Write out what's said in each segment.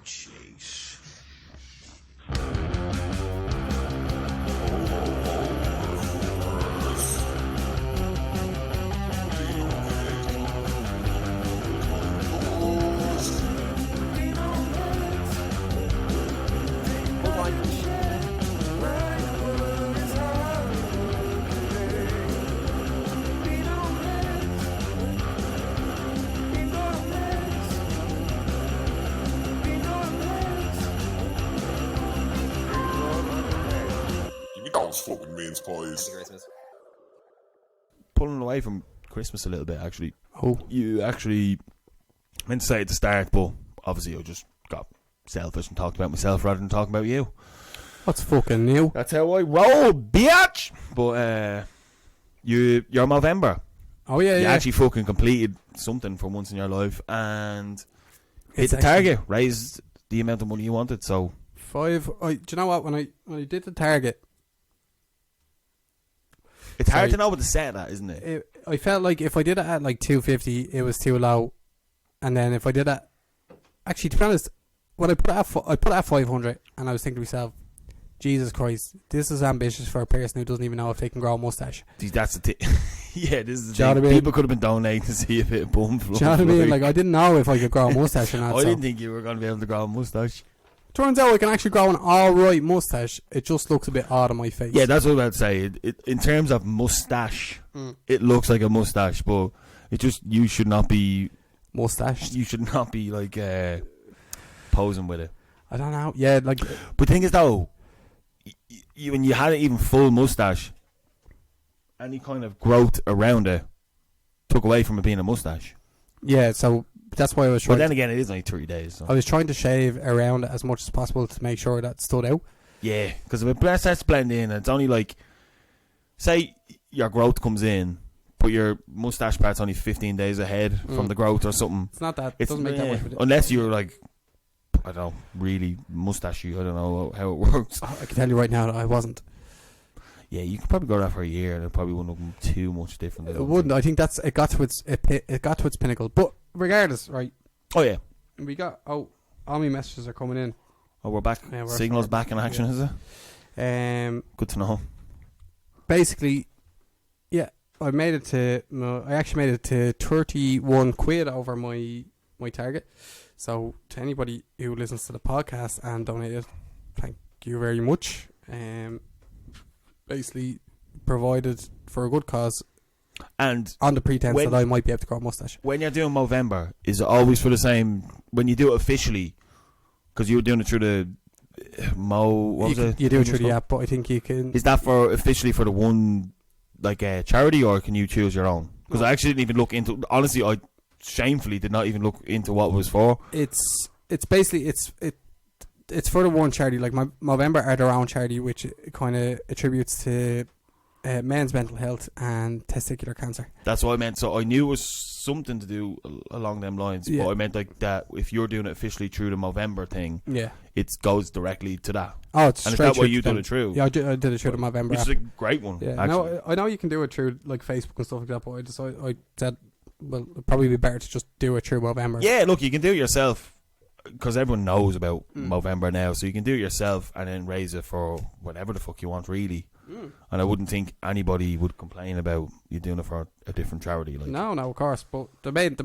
chase. Fucking mince pies. Happy Christmas. Pulling away from Christmas a little bit, actually. Oh. You actually meant to say at the start, but obviously I just got selfish and talked about myself rather than talking about you. What's fucking new? That's how I roll, bitch! But, you're Movember. Oh, yeah, You actually fucking completed something for once in your life and hit It's the target, raised the amount of money you wanted, so... do you know what? When I did the target... It's hard to know what to set at, isn't it? I felt like if I did it at like 250, it was too low. And then if I did it... Actually, to be honest, when I put it at 500, and I was thinking to myself, Jesus Christ, this is ambitious for a person who doesn't even know if they can grow a mustache. See, that's the thing. Yeah, this is the Do you know thing. what I mean? People could have been donating to see if it bum fluff. Do you know what I mean? Like, I didn't know if I could grow a mustache or not. I so. didn't think you were going to be able to grow a mustache. Turns out I can actually grow an alright mustache. It just looks a bit odd on my face. Yeah, that's what I was about to say. It in terms of mustache, it looks like a mustache, but it just, you should not be... Mustache? You should not be, like, posing with it. I don't know. Yeah, like... But the thing is, though, when you had an even full mustache, any kind of growth around it took away from it being a mustache. Yeah, so that's why I was But trying... then again, it is only 3 days. So. I was trying to shave around it as much as possible to make sure that stood out. Yeah, because if it starts to blend in, it's only like, say your growth comes in, but your mustache part's only 15 days ahead from the growth or something. It's not that. It doesn't make that much of a difference. Unless you're like, I don't know, really mustachy. I don't know how it works. I can tell you right now that I wasn't. Yeah, you could probably go that for a year and it probably wouldn't look too much different. It wouldn't. I think it got to its pinnacle. But regardless, right? Oh, yeah. We got... Oh, all my messages are coming in. Oh, we're back. Yeah, Signal's back in action, is it? Good to know. Basically, yeah, I made it to... No, I actually made it to 31 quid over my target. So, to anybody who listens to the podcast and donated, thank you very much. Basically, provided for a good cause. And on the pretense that I might be able to grow a mustache. When you're doing Movember, is it always for the same... When you do it officially, because you were doing it through the You do it through the app, but I think you can... Is that for officially for the one, like, charity, or can you choose your own? Because I actually didn't even look into... Honestly, I shamefully did not even look into what it was for. It's basically... It's for the one charity. Like, Movember are their own charity, which kind of attributes to men's mental health and testicular cancer. That's what I meant. So I knew it was something to do along them lines, but I meant like that if you're doing it officially through the Movember thing, it goes directly to that. Oh, it's and straight. Is that what you did it through? Yeah, I did it through the Movember which app. is a great one. Yeah, actually. I know you can do it through like Facebook and stuff like that, but I said, well, it'd probably be better to just do it through Movember. Yeah, look, you can do it yourself because everyone knows about Movember now, so you can do it yourself and then raise it for whatever the fuck you want, really. And I wouldn't think anybody would complain about you doing it for a different charity. Like. No, of course. But the main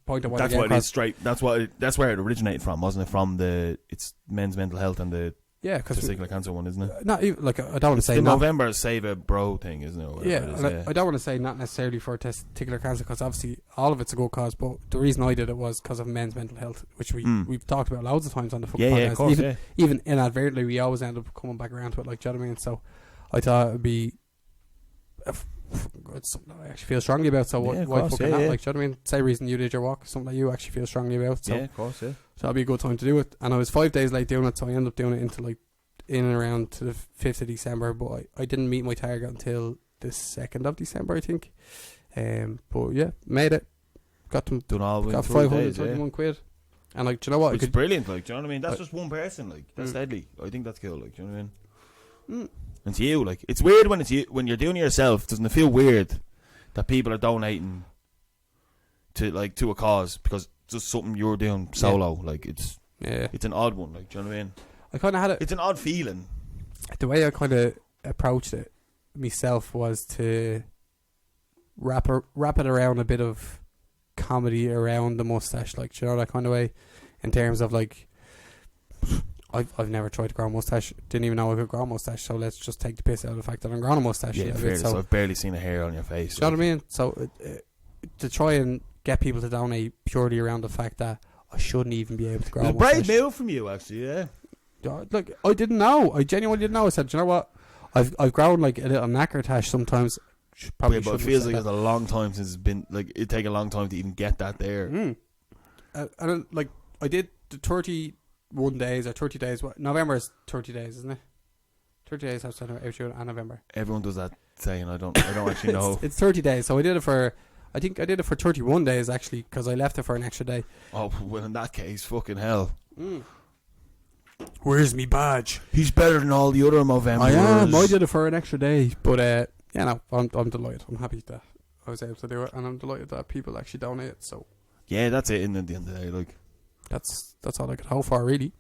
point of what that's what it is straight. That's where it originated from, wasn't it? From it's men's mental health and the testicular cancer one, isn't it? Not even, like, I don't want to say the Movember Save a Bro thing, isn't it? Yeah, I don't want to say not necessarily for testicular cancer, because obviously all of it's a good cause. But the reason I did it was because of men's mental health, which we've talked about loads of times on the fucking podcast. Yeah, of course, even inadvertently, we always end up coming back around to it. Like, do you know what I mean? So I thought it'd be it's something I actually feel strongly about. So why fucking not? Like, do you know what I mean? Say reason you did your walk, something that you actually feel strongly about. So, yeah, of course, yeah. So that'd be a good time to do it. And I was 5 days late doing it, so I ended up doing it into like in and around to the 5th of December. But I didn't meet my target until the 2nd of December, I think. But yeah, made it. Got them. Got 531 quid. And like, do you know what? It's brilliant. Like, do you know what I mean? That's just one person. Like, that's deadly. I think that's cool. Like, do you know what I mean? And it's you. Like, it's weird when it's you, when you're doing it yourself. Doesn't it feel weird that people are donating to a cause because it's just something you're doing solo? Like, it's Yeah. It's an odd one, like, do you know what I mean? I kind of had it. It's an odd feeling. The way I kind of approached it myself was to wrap it around a bit of comedy around the mustache, like, do you know, that kind of way, in terms of like, I've never tried to grow a mustache, didn't even know I could grow a mustache, so let's just take the piss out of the fact that I'm growing a mustache. Yeah, fair. So I've barely seen a hair on your face. Do you know what I mean? So to try and get people to donate purely around the fact that I shouldn't even be able to grow a mustache. Brave move from you, actually. Yeah. Like, I didn't know. I genuinely didn't know. I said, do you know what? I've grown like a little knacker tash sometimes. Probably, but it feels like it's a long time since it's been, like, it'd take a long time to even get that there. And like, I did the 31 days or 30 days. November is 30 days, isn't it? 30 days outside of April and November. Everyone does that saying. I don't actually know. It's 30 days. So I did it for, I think I did it for 31 days actually, because I left it for an extra day. Oh, well, in that case, fucking hell. Where's me badge? He's better than all the other Movembers. I am. I did it for an extra day, but yeah, no, I'm delighted. I'm happy that I was able to do it, and I'm delighted that people actually donate it. So yeah, that's it. In the end of the day, like, that's all I could hope for, really.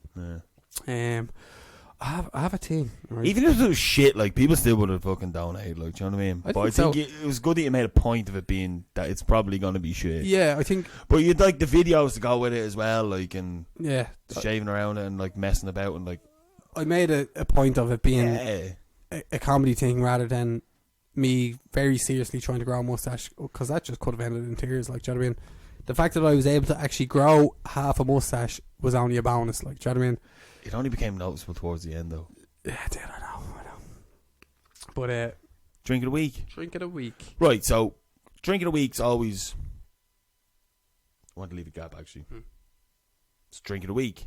Yeah. I have a team. Right? Even if it was shit, like, people still would have fucking donated, like, do you know what I mean? But I think it was good that you made a point of it being that it's probably going to be shit. Yeah, I think. But you'd like the videos to go with it as well, like, and yeah, shaving around it and like messing about and like. I made a point of it being a comedy thing rather than me very seriously trying to grow a mustache, because that just could have ended in tears, like, do you know what I mean? The fact that I was able to actually grow half a mustache was only a bonus, like, do you know what I mean? It only became noticeable towards the end, though. Yeah, it did, I know. But drink of the week. Drink of the week. Right, so drink of the week's always. I want to leave a gap, actually. It's drink of the week.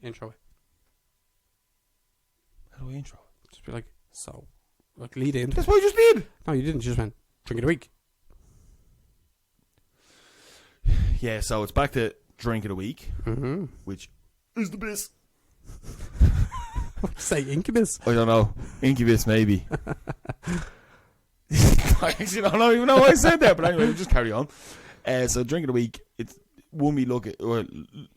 Intro it. How do I intro? Just be like, so, like, lead in. That's what I just did. No, you didn't. You just went drink of the week. Yeah, so it's back to drink of the week, which is the best. Say Incubus? I don't know. Incubus, maybe. I actually don't even know why I said that, but anyway, we'll just carry on. So drink of the week, it's when we look at, or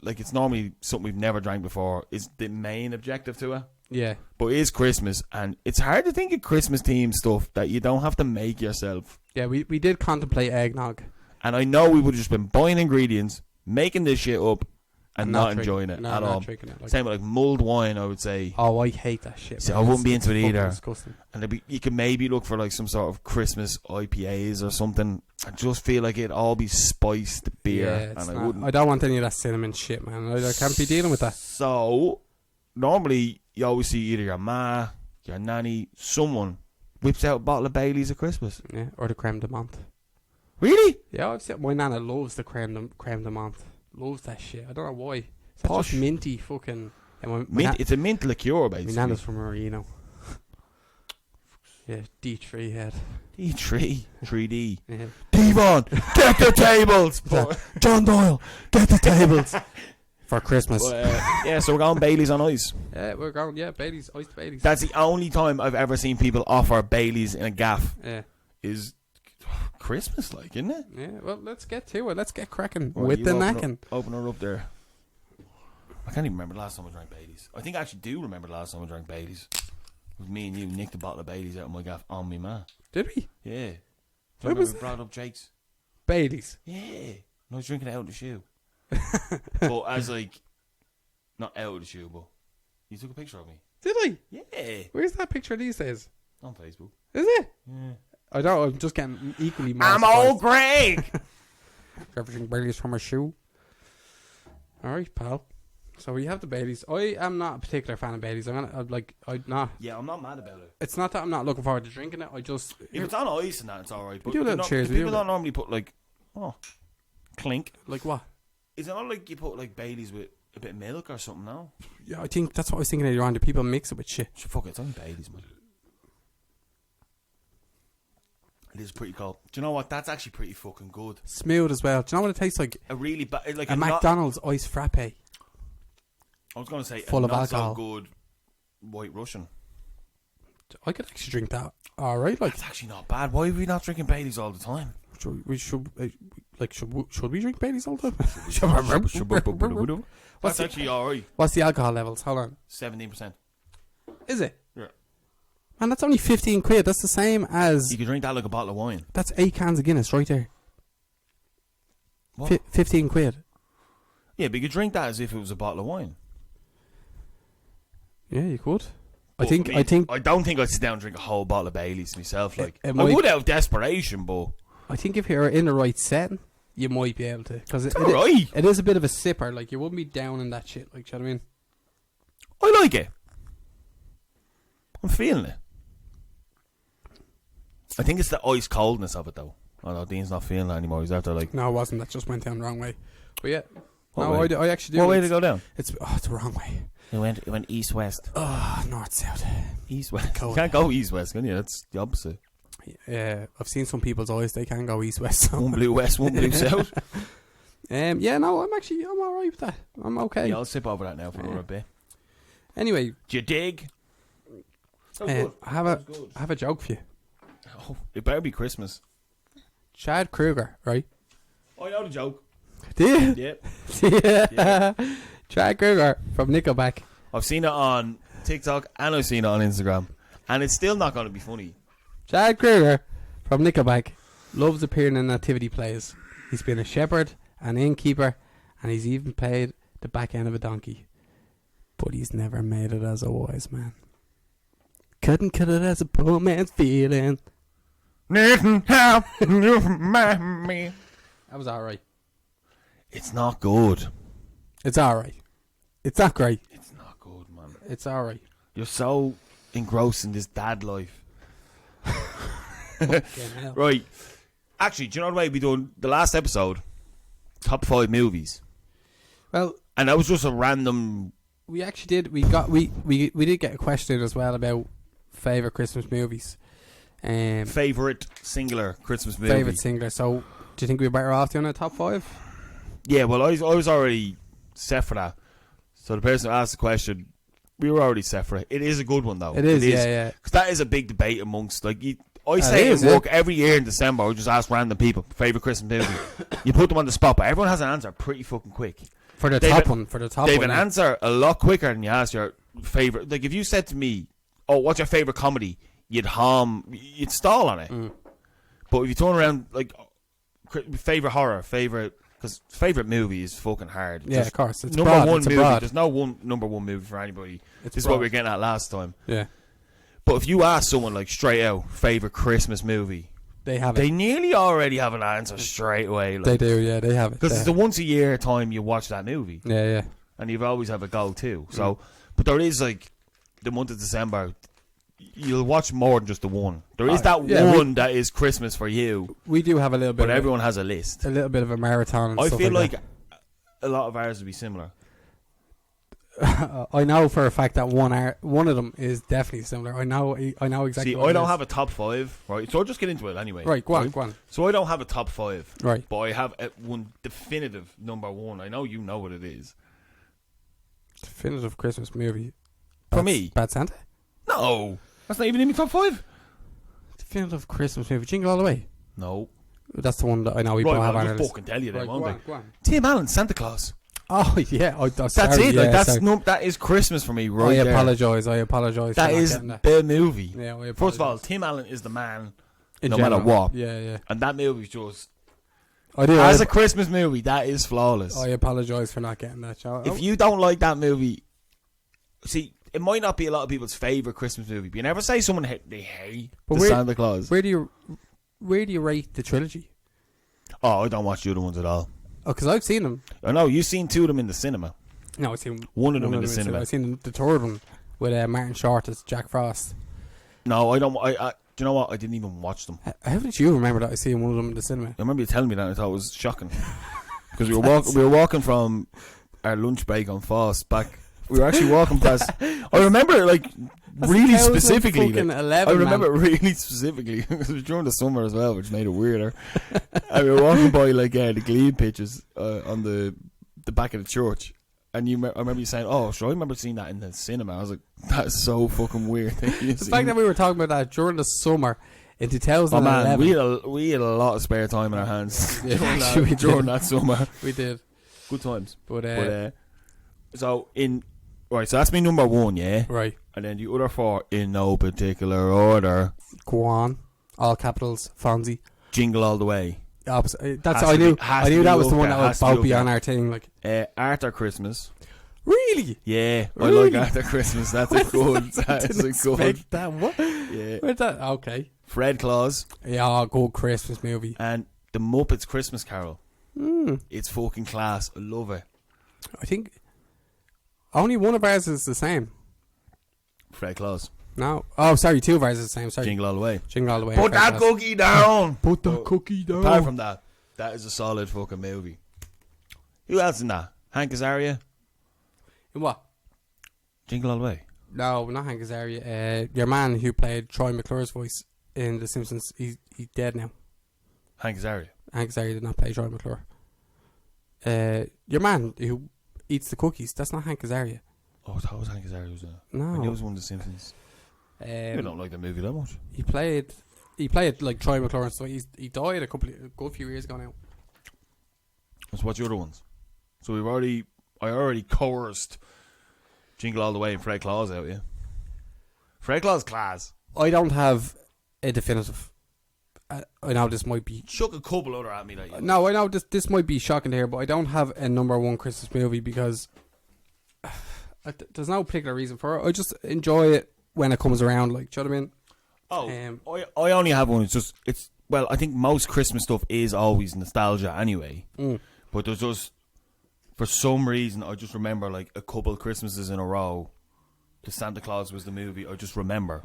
like, it's normally something we've never drank before. Is the main objective to it. Yeah. But it is Christmas, and it's hard to think of Christmas themed stuff that you don't have to make yourself. Yeah, we did contemplate eggnog. And I know we would have just been buying ingredients, making this shit up, and not enjoying it at all. It, like. Same with like mulled wine, I would say. Oh, I hate that shit. So I wouldn't be into it either. Disgusting. And you could maybe look for like some sort of Christmas IPAs or something. I just feel like it'd all be spiced beer, Yeah, and I wouldn't. I don't want any of that cinnamon shit, man. I can't be dealing with that. So normally you always see either your ma, your nanny, someone whips out a bottle of Baileys at Christmas. Yeah, or the creme de menthe. Really? Yeah, I've seen my nana loves the creme de menthe. Loves that shit. I don't know why. It's Posh. just minty fucking. Yeah, Mint, it's a mint liqueur, basically. My nana's from Marino. Yeah, D3 head. D3, 3D. Yeah. Devon, get the tables. John Doyle, get the tables for Christmas. Yeah, so we're going Baileys on ice. Yeah, we're going. Yeah, Baileys, iced Baileys. That's the only time I've ever seen people offer Baileys in a gaff. Yeah, is Christmas, like, isn't it? Yeah. Well, let's get to it. Let's get cracking with the knacking. Open her up there. I can't even remember the last time I drank Baileys. I think I actually do remember the last time I drank Baileys. It was me and you nicked a bottle of Baileys out of my gaff on me, man. Did we? Yeah. Where was we brought up Jake's? Baileys. Yeah. And I was drinking it out of the shoe. But as like, not out of the shoe, but you took a picture of me. Did I? Yeah. Where's that picture these days? On Facebook. Is it? Yeah. I don't. I'm just getting equally more. I'm old Greg. Everything Baileys from a shoe. All right, pal. So we have the Baileys. I am not a particular fan of Baileys. I'm not. Yeah, I'm not mad about it. It's not that I'm not looking forward to drinking it. I just if it's on ice and that, it's all right. But do a little cheers. People don't normally put like clink. Like what? Is it not like you put like Baileys with a bit of milk or something? No. Yeah, I think that's what I was thinking earlier on. Do people mix it with shit? So fuck it, it's only Baileys, man. It is pretty cool. Do you know what? That's actually pretty fucking good. Smooth as well. Do you know what it tastes like? A really bad, like a McDonald's ice frappe. I was going to say full of alcohol. So good White Russian. I could actually drink that. All right, like that's actually not bad. Why are we not drinking Baileys all the time? We should. Like, should we drink Baileys all the time? That's actually alright. What's the alcohol levels? Hold on. 17%. Is it? Yeah. Man, that's only 15 quid. That's the same as... You could drink that like a bottle of wine. That's 8 cans of Guinness right there. What? 15 quid. Yeah, but you could drink that as if it was a bottle of wine. Yeah, you could. But, I don't think I'd sit down and drink a whole bottle of Baileys myself. Like, I would out of desperation, but... I think if you're in the right setting, you might be able to. Because it is a bit of a sipper. Like, you wouldn't be down in that shit. Like, do you know what I mean? I like it. I'm feeling it. I think it's the ice coldness of it, though. Although Dean's not feeling it anymore. He's after, like... No, it wasn't. That just went down the wrong way. But yeah. I actually do. What way to go down? It's the wrong way. It went east-west. Oh, north-south. East-west. You can't go east-west, can you? That's the opposite. Yeah, I've seen some people's eyes. They can go east-west. So. One blue west, one blue south. Yeah, no, I'm alright with that. I'm okay. Yeah, I'll sip over that now for a bit. Anyway. Do you dig? I have a joke for you. Oh, it better be Christmas. Chad Kruger, right? I know the joke. Do you? Yep. Yeah. Chad Kruger from Nickelback. I've seen it on TikTok and I've seen it on Instagram. And it's still not going to be funny. Chad Kruger from Nickelback loves appearing in nativity plays. He's been a shepherd, an innkeeper, and he's even played the back end of a donkey. But he's never made it as a wise man. Couldn't cut it as a poor man's feeling. That was alright. It's not good. It's alright. It's not great. It's not good, man. It's alright. You're so engrossed in this dad life. Right. Actually, do you know the way we done the last episode? Top 5 movies. Well, and that was just a random. We actually did. We did get a question as well about favorite Christmas movies. Favorite singular Christmas movie. Favorite singular. So, do you think we're better off doing a top 5? Yeah. Well, I was already set for that. So the person who asked the question, we were already set for it. It is a good one though. It is. Yeah. Because that is a big debate amongst I say at work every year in December. I just ask random people favorite Christmas movie. You put them on the spot, but everyone has an answer pretty fucking quick. For the top one. They have an answer a lot quicker than you ask your favorite. Like if you said to me, "Oh, what's your favorite comedy?" You'd stall on it. But if you turn around like favorite horror, because favorite movie is fucking hard. Yeah, of course. It's number broad. one it's movie. Broad. There's no one number one movie for anybody. This is what we were getting at last time. Yeah. But if you ask someone like straight out favorite Christmas movie, they have it. They nearly already have an answer straight away. Like, they do, yeah, they have it. Because it's the once a year time you watch that movie. Yeah. And you always have a go too. So, but there is like the month of December. You'll watch more than just the one. There is that one that is Christmas for you. We do have a little bit. But everyone has a list. A little bit of a marathon. And I stuff feel like a lot of ours would be similar. I know for a fact that one of them is definitely similar. I know exactly. See, I don't have a top 5, right? So I'll just get into it anyway. Right, go on. So I don't have a top 5, right? But I have one definitive number 1. I know you know what it is. Definitive Christmas movie for me. Bad Santa? No, that's not even in my top 5. Definitive Christmas movie. Jingle All the Way? No, that's the one that I know we both have on our list. I'll fucking tell you then, won't I? Go on. Tim Allen, Santa Claus. Oh yeah, that's it. Like that is Christmas for me, right? I apologise. That is the movie. Yeah, first of all, Tim Allen is the man, no matter what. Yeah. And that movie's just as a Christmas movie, that is flawless. I apologise for not getting that. If you don't like that movie, see, it might not be a lot of people's favourite Christmas movie, but you never say someone they hate Santa Claus. Where do you rate the trilogy? Oh, I don't watch the other ones at all. Oh, because I've seen them. I know, you've seen 2 of them in the cinema. No, I've seen one of them in the cinema. I've seen the third one with Martin Short as Jack Frost. No, I don't. Do you know what? I didn't even watch them. How did you remember that I seen one of them in the cinema? I remember you telling me that and I thought it was shocking. Because we were walking from our lunch break on Foss back. We were actually walking past. I remember like really specifically. I remember really specifically. It was during the summer as well, which made it weirder. And we were walking by like the Glebe pitches on the back of the church, and I remember you saying, "Oh, sure, I remember seeing that in the cinema." I was like, "That's so fucking weird." The fact that we were talking about that during the summer In Oh man, 2011, we had a lot of spare time in our hands Yeah, during, actually we that, during did. that summer. we did. Good times. But, So that's my number one, yeah. right, And then the other four in no particular order. go on. All capitals, Fonzie. Jingle All the Way. Opposite. That's Has I to knew. be- has I to knew be that was the up one there, that has was to be about up beyond there. our thing. Like, Arthur Christmas. really? Yeah, Really? I like Arthur Christmas. That's a good. That's Didn't a good. expect that. What? Yeah. Where's that? Okay. Fred Claus Yeah, good Christmas movie. and the Muppets Christmas Carol. Mm. It's fucking class. I love it. I think only one of ours is the same. Fred Claus. No. Oh, sorry. Two of ours is the same. Sorry. Jingle All the Way. Jingle All the Way. Put that cookie down. Put the Oh, cookie down. Apart from that is a solid fucking movie. Who else in that? Hank Azaria? What? Jingle All the Way. No, not Hank Azaria. Your man who played Troy McClure's voice in The Simpsons, he's dead now. Hank Azaria. Hank Azaria did not play Troy McClure. Your man who eats the cookies, that's not Hank Azaria. Oh, that was Hank Azaria, was it? I knew it No. was one of the Simpsons. I don't like the movie that much. He played like Troy McClure, so he died a good few years ago now. So what's your other ones? So I already coerced Jingle All the Way and Fred Claus out, yeah? Fred Claus class. I don't have a definitive. I know this might be. Chuck a couple other at me that you No, I know this might be shocking to hear, but I don't have a number one Christmas movie because there's no particular reason for it. I just enjoy it when it comes around. Like, do you know what I mean? I only have one. Well, I think most Christmas stuff is always nostalgia anyway. But there's just, for some reason, I just remember like a couple of Christmases in a row, the Santa Claus was the movie I just remember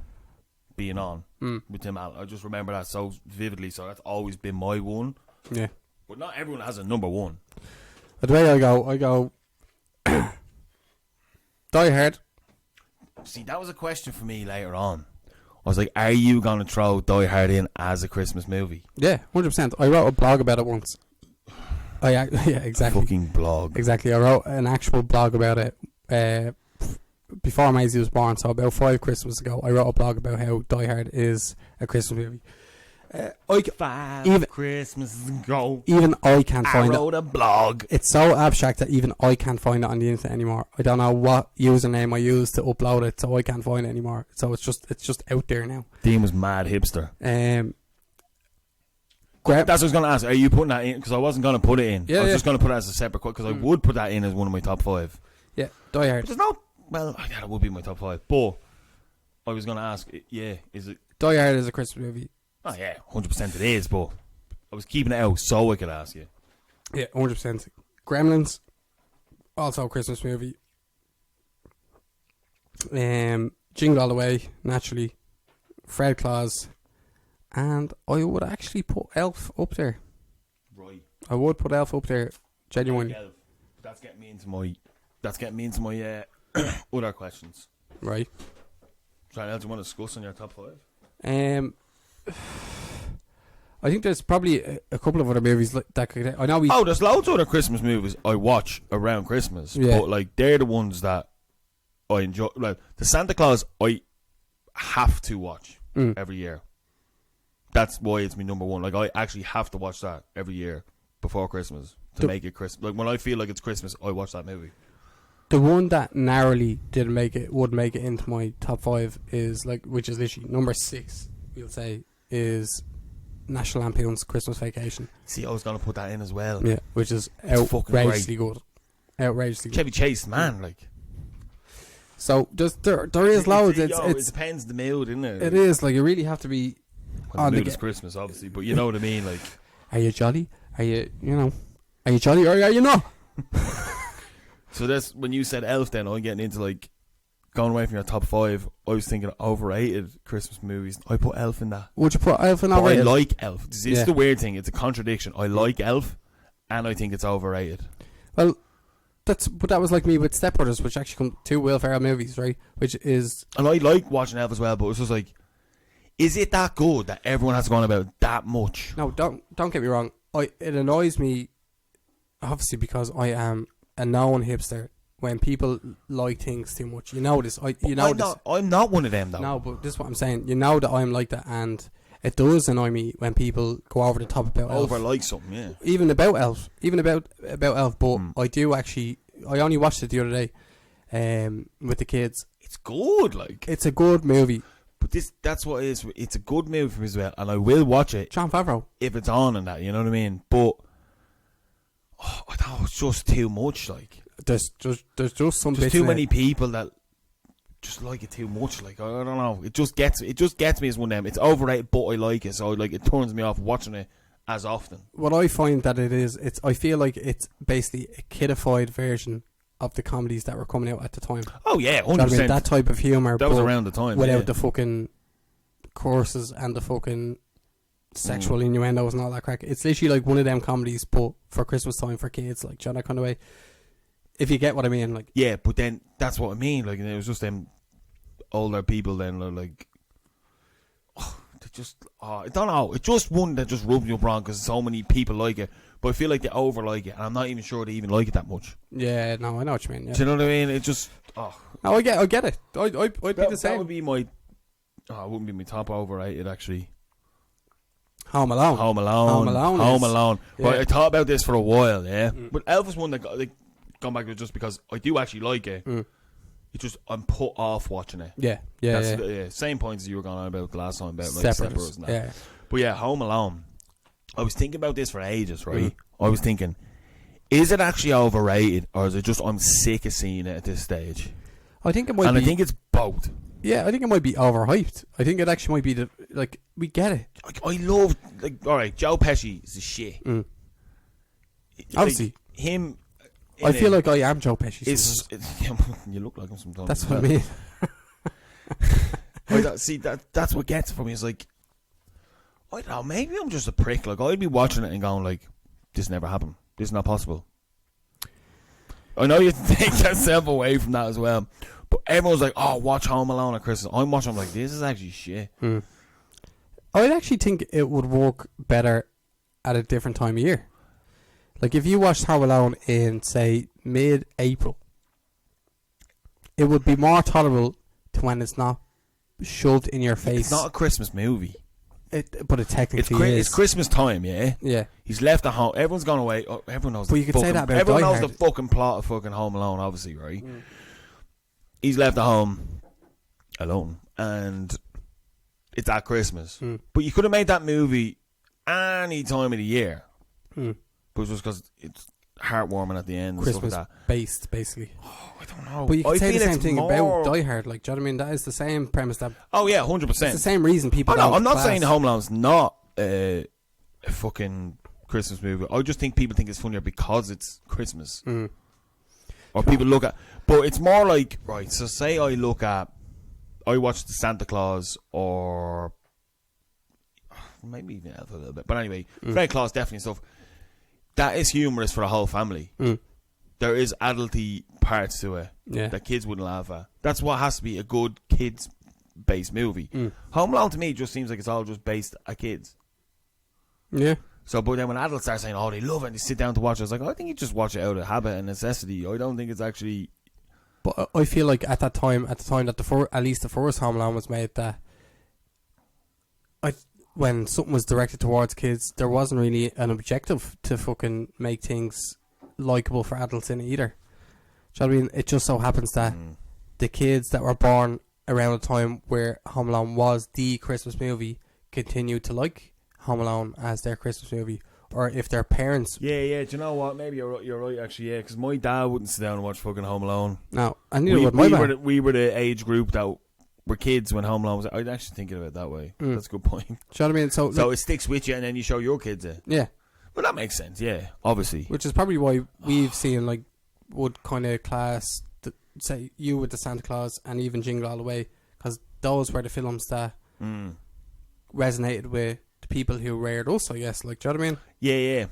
being on with Tim Allen. I just remember that so vividly, so that's always been my one. Yeah. But not everyone has a number one. The way I go Die Hard. See, that was a question for me later on. I was like, are you going to throw Die Hard in as a Christmas movie? Yeah, 100%. I wrote a blog about it once. Yeah, exactly. Fucking blog. Exactly. I wrote an actual blog about it before Maisie was born, so about 5 Christmases ago. I wrote a blog about how Die Hard is a Christmas movie. Five Christmases ago, even I can't I find wrote it. a blog. It's so abstract that even I can't find it on the internet anymore. I don't know what username I used to upload it, so I can't find it anymore. So it's just out there now. Dean was mad hipster. That's what I was going to ask. Are you putting that in? Because I wasn't going to put it in. Yeah, I was yeah. just going to put it as a separate quote, because I would put that in as one of my top 5. Yeah, Die Hard. But there's no... Well, yeah, it would be my top 5. But I was going to ask, yeah, is it... Die Hard is a Christmas movie. Oh, yeah, 100% it is, but I was keeping it out so I could ask you. Yeah, 100%. Gremlins, also a Christmas movie. Jingle All the Way, naturally. Fred Claus. And I would actually put Elf up there. Right. I would put Elf up there, genuinely. Elf. That's getting me into my other questions. Right. Something else you want to discuss on your top 5? I think there's probably a couple of other movies that could. I know we. Oh, there's loads of other Christmas movies I watch around Christmas. Yeah. But like they're the ones that I enjoy. Like the Santa Claus, I have to watch every year. That's why it's my number one. Like I actually have to watch that every year before Christmas to make it Christmas. Like when I feel like it's Christmas, I watch that movie. The one that narrowly would make it into my top 5 is which is literally number 6. We'll say is National Lampoon's Christmas Vacation. See, I was gonna put that in as well. Yeah, which is fucking outrageously good. Outrageously good. Chevy Chase, man, like. So there is loads. It It's depends the mood, isn't it? it is like you really have to be Well, on the the mood is Christmas, obviously, but you know what I mean. Like, Are you jolly? Are you jolly or are you not? so that's when you said Elf. Then I'm getting into like going away from your top 5. I was thinking overrated Christmas movies. I put Elf in that. Would you put Elf in But I overrated? like Elf. It's Yeah. the weird thing. It's a contradiction. I like Elf, and I think it's overrated. Well, but that was like me with Step Brothers, which actually come 2 Will Ferrell movies, right? Which is And I like watching Elf as well, but it's just like, is it that good that everyone has gone about that much? no. Don't get me wrong. It annoys me, obviously, because I am a known hipster. When people like things too much, you know this. I'm not one of them though. No, but this is what I'm saying. You know that I'm like that, and it does annoy me when people go over the top about Elf. Over like something, yeah. Even about Elf. But I do actually. I only watched it the other day with the kids. It's good, like. It's a good movie. But that's what it is. It's a good movie for me as well, and I will watch it. Jon Favreau. If it's on and that, you know what I mean? But, I don't know, it's just too much, like. There's just some There's bits too in many it. people that just like it too much, like, I don't know. It just gets me as one of them. It's overrated, but I like it, so like it turns me off watching it as often. What I find that it is, I feel like it's basically a kidified version of the comedies that were coming out at the time. Oh yeah, 100%. Do you know what I mean? That type of humour. That was around the time, without yeah. the fucking courses and the fucking sexual innuendos and all that crack. It's literally like one of them comedies, but for Christmas time for kids, like, John, that kind of way. If you get what I mean, like. Yeah, but then that's what I mean. Like, and it was just them older people then, like, they just, I don't know. It's just one that just rubs you up wrong because so many people like it, but I feel like they over like it, and I'm not even sure they even like it that much. Yeah, no, I know what you mean. Yeah. Do you know what I mean? It just, No, I get it. I'd be the same. That would be my. Oh, it wouldn't be my top overrated actually. Home Alone. Home Alone. Yeah. Right, I thought about this for a while, yeah. But Elf was one that got, like, gone back to it just because I do actually like it. It's just I'm put off watching it. Yeah. Same points as you were going on about the last time about like Separate. and that. Yeah. But yeah, Home Alone. I was thinking about this for ages, right? I was thinking, is it actually overrated, or is it just I'm sick of seeing it at this stage? I think it might be. And I think it's both. Yeah, I think it might be overhyped. I think it actually might be we get it. Like, I love, like, all right, Joe Pesci is the shit. Obviously, like, him. I feel like I am Joe Pesci. You look like him sometimes. That's what I mean. That's what gets it for me. It's like, I don't know, maybe I'm just a prick. Like, I'd be watching it and going like, this never happened. This is not possible. I know you take yourself away from that as well, but everyone's like, oh, watch Home Alone at Christmas. I'm watching, I'm like, this is actually shit. I'd actually think it would work better at a different time of year. Like, if you watched Home Alone in, say, mid-April, it would be more tolerable to when it's not shoved in your face. It's not a Christmas movie. But it technically is. It's Christmas time, yeah? Yeah. He's left at home. Everyone's gone away. Oh, everyone knows. But you could say that about everyone Die knows Hard. the fucking plot of fucking Home Alone, obviously, right? He's left at home alone, and it's at Christmas. But you could have made that movie any time of the year. But it's just because it's heartwarming at the end and Christmas stuff like that. based, basically. Oh, I don't know. But you can say the feel same it's thing more... about Die Hard. Like, do you know what I mean? That is the same premise. That Oh yeah, 100%. it's the same reason people. Oh, no, don't I'm not class. saying Home Alone's not a fucking Christmas movie. I just think people think it's funnier because it's Christmas. Or people look at... But it's more like... Right, so say I watch the Santa Claus or... Maybe even Elf a little bit. But anyway, Fred Claus definitely and stuff. That is humorous for the whole family. There is adulty parts to it that kids wouldn't laugh at. That's what has to be a good kids-based movie. Home Alone to me just seems like it's all just based at kids. Yeah. So, but then when adults start saying, "Oh, they love it," and they sit down to watch it, I was like, I think you just watch it out of habit and necessity. I don't think it's actually. But I feel like at the time that at least the first Home Alone was made, that when something was directed towards kids, there wasn't really an objective to fucking make things likeable for adults in it either. Do you know what I mean? It just so happens that the kids that were born around the time where Home Alone was the Christmas movie continued to like Home Alone as their Christmas movie, or if their parents. Yeah. Do you know what? Maybe you're right. Actually, yeah, because my dad wouldn't sit down and watch fucking Home Alone. No, and neither would my dad. We were the age group that were kids when Home Alone was. I'd actually think of it that way. That's a good point. Do you know what I mean? So it sticks with you, and then you show your kids it. Yeah. Well, that makes sense. Yeah, obviously. Which is probably why we've seen like would kind of class say you with the Santa Claus and even Jingle All the Way, because those were the films that resonated with the people who reared us, I guess. Like, do you know what I mean? Yeah.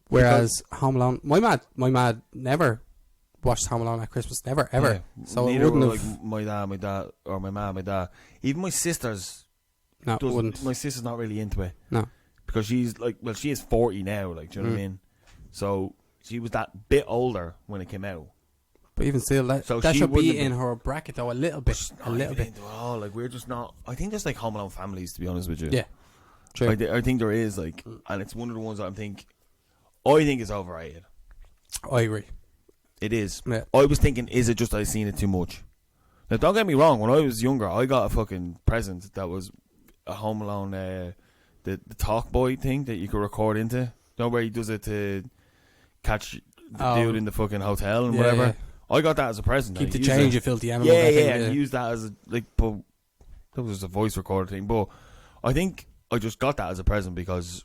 Whereas Home Alone, my mad never watched Home Alone at Christmas, never ever. Yeah. So neither it wouldn't were, have. like my dad, or my mum, my dad. Even my sisters. No, wouldn't. My sister's not really into it. No, because she's like, well, she is 40 now. Like, do you know what I mean? So she was that bit older when it came out. But even still, that should be in her bracket though a little bit. A little bit. Oh, like we're just not. I think there's like Home Alone families, to be honest with you. Yeah, true. I think there is like, and it's one of the ones I think it's overrated. I agree. It is. Yeah. I was thinking, is it just I've seen it too much? Now, don't get me wrong. When I was younger, I got a fucking present that was a Home Alone, the talk boy thing that you could record into. You know where he does it to catch the dude in the fucking hotel and whatever. Yeah. I got that as a present. Keep the change, you filthy animal. Yeah, and use that as but that was just a voice recorder thing. But I think I just got that as a present because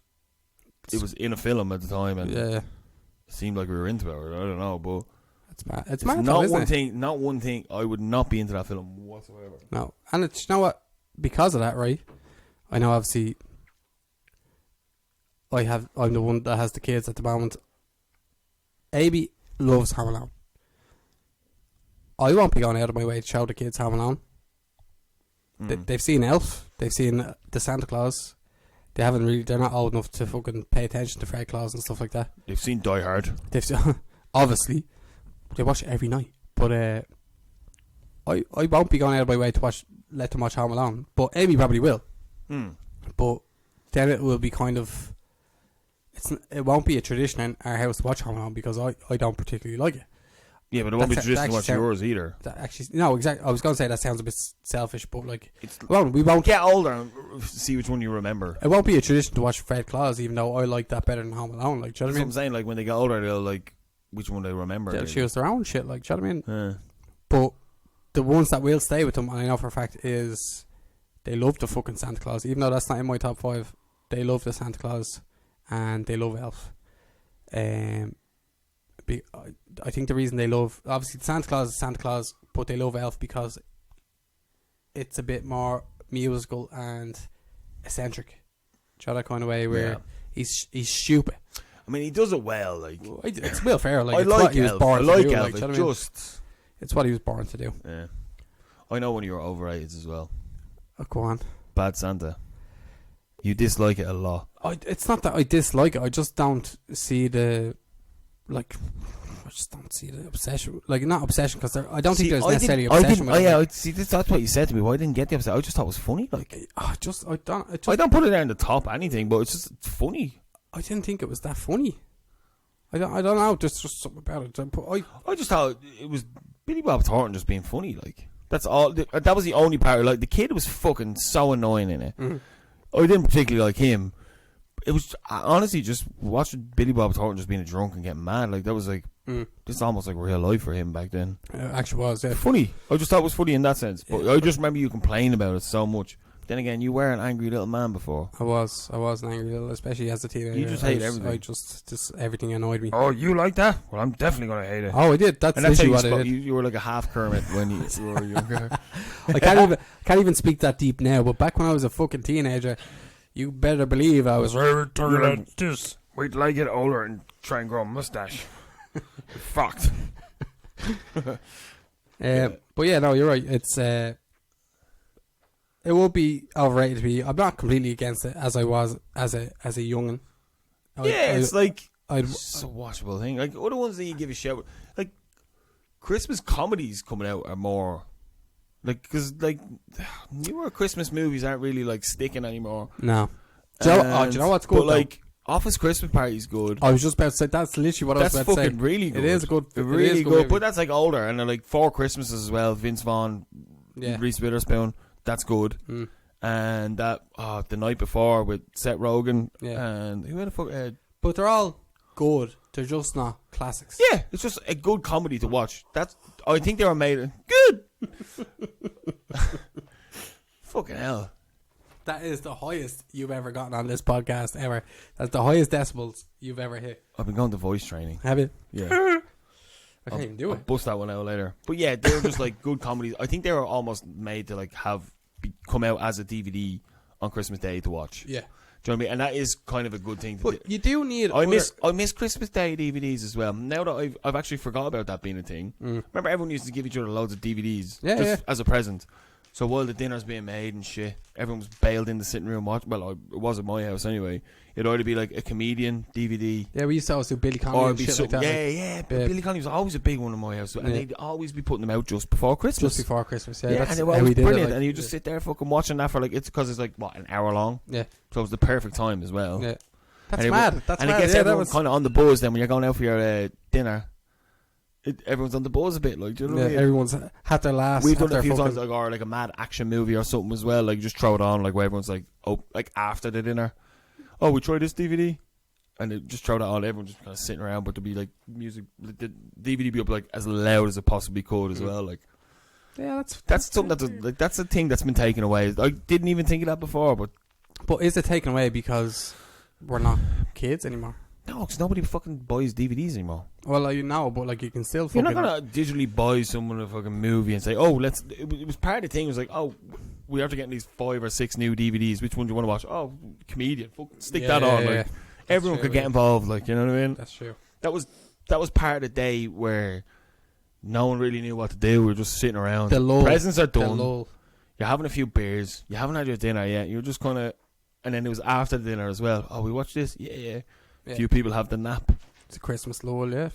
it was in a film at the time, and it seemed like we were into it. I don't know, but it's mad. Not one thing. Not one thing. I would not be into that film whatsoever. No, and it's, you know what? Because of that, right? I know, obviously, I'm the one that has the kids at the moment. Abby loves Home Alone. I won't be going out of my way to show the kids Home Alone. They've seen Elf. They've seen the Santa Claus. They're not old enough to fucking pay attention to Fred Claus and stuff like that. They've seen Die Hard. They've obviously they watch it every night. But I won't be going out of my way to let them watch Home Alone. But Amy probably will. But then it will be kind of, it won't be a tradition in our house to watch Home Alone because I don't particularly like it. Yeah, but it won't be a tradition to watch yours either. No, exactly. I was going to say that sounds a bit selfish, but like, we won't get older and see which one you remember. It won't be a tradition to watch Fred Claus, even though I like that better than Home Alone. Like, do you know what I mean? I'm saying, like, when they get older, they'll like which one they remember. They'll choose their own shit. Like, do you know what I mean? But the ones that will stay with them, and I know for a fact, is they love the fucking Santa Claus. Even though that's not in my top 5, they love the Santa Claus and they love Elf. I think the reason they love, obviously Santa Claus is Santa Claus, but they love Elf because it's a bit more musical and eccentric. Do you know that kind of way where he's stupid. I mean, he does it well. Like, it's Will Ferrell. Like, I it's like what he was Elf. born I to like do. Elf. Like, it's what he was born to do. Yeah, I know one of your overrated as well. Oh, go on. Bad Santa. You dislike it a lot. It's not that I dislike it. I just don't see the obsession. Like, not obsession, because I don't think there's necessarily obsession with it. That's what you said to me. Why I didn't get the obsession? I just thought it was funny. Like, I don't put it there in the top anything, but it's funny. I didn't think it was that funny. I don't know. There's just something about it. I just thought it was Billy Bob Thornton just being funny. Like, that's all. That was the only part. Like, the kid was fucking so annoying in it. Mm-hmm. I didn't particularly like him. It was honestly just watching Billy Bob Thornton just being a drunk and getting mad. Like, that was like this is almost like real life for him back then. It actually was. Yeah. Funny. I just thought it was funny in that sense. But I just remember you complaining about it so much. Then again, you were an angry little man before. I was an angry little, especially as a teenager. You just hate everything. I just everything annoyed me. Oh, you like that? Well, I'm definitely gonna hate it. Oh, I did. That's literally what I did. You were like a half Kermit when you were younger. I can't even speak that deep now. But back when I was a fucking teenager, you better believe I was like this. Wait till I get older and try and grow a mustache. Fucked. But yeah, no, you're right. It's it will be overrated to me. I'm not completely against it as I was as a youngin. It's a watchable thing. Like, other ones that you give a shout, like Christmas comedies coming out are more like, because like newer Christmas movies aren't really like sticking anymore. No. Do you know what's good? But like Office Christmas Party's good. I was just about to say that's literally what I was about to say. That's fucking really good. It is good. Really good. But that's like older, and like 4 Christmases as well. Vince Vaughn, Reese Witherspoon. That's good. And that The Night Before with Seth Rogen and who the fuck? But they're all good. They're just not classics. Yeah, it's just a good comedy to watch. I think they were made good. Fucking hell. That is the highest you've ever gotten on this podcast ever. That's the highest decibels you've ever hit. I've been going to voice training. Have you? Yeah. I can't even do it. I'll bust that one out later. But yeah, they're just like good comedies. I think they were almost made to like come out as a DVD on Christmas Day to watch. Yeah. Do you know what I mean? And that is kind of a good thing to do. But you do need... I miss Christmas Day DVDs as well. Now that I've actually forgot about that being a thing. Remember everyone used to give each other loads of DVDs as a present. So while the dinner's being made and shit, everyone was bailed in the sitting room watching. Well, it was at my house anyway. It'd either be like a comedian, DVD. Yeah, we used to always do Billy Connolly Or and shit like that. Yeah. Billy Connolly was always a big one in my house. And they'd always be putting them out just before Christmas. Just before Christmas, yeah. Yeah, That's and it was how we did brilliant. it, like, and you just sit there fucking watching that for like, it's because it's like, what, an hour long? Yeah. So it was the perfect time as well. Yeah. That's and mad. That's and mad. it gets Yeah, everyone kind of on the buzz then when you're going out for your dinner. Everyone's on the buzz a bit, like, do you know what I mean? Everyone's had their last. We've done it a few times, like, or like a mad action movie or something as well. Like, you just throw it on, like, where everyone's like, oh, like after the dinner, oh, we tried this DVD, and they just throw that on. Everyone just kind of sitting around, but there'd be like music, the DVD be up like as loud as it possibly could as well. Like, yeah, that's something that's a thing that's been taken away. I didn't even think of that before, but is it taken away because we're not kids anymore? No, because nobody fucking buys DVDs anymore. Well, you know, but like you can still fucking... You're not going to digitally buy someone a fucking movie and say, oh, let's... It was part of the thing. It was like, oh, we have to get these 5 or 6 new DVDs. Which one do you want to watch? Oh, comedian. Stick that on. Like, everyone could get involved. Like, you know what I mean? That's true. That was part of the day where no one really knew what to do. We were just sitting around. The lull. Presents are done. The lull. You're having a few beers. You haven't had your dinner yet. You're just kind of... And then it was after the dinner as well. Oh, we watched this? Yeah. A few people have the nap. It's a Christmas lull, yeah.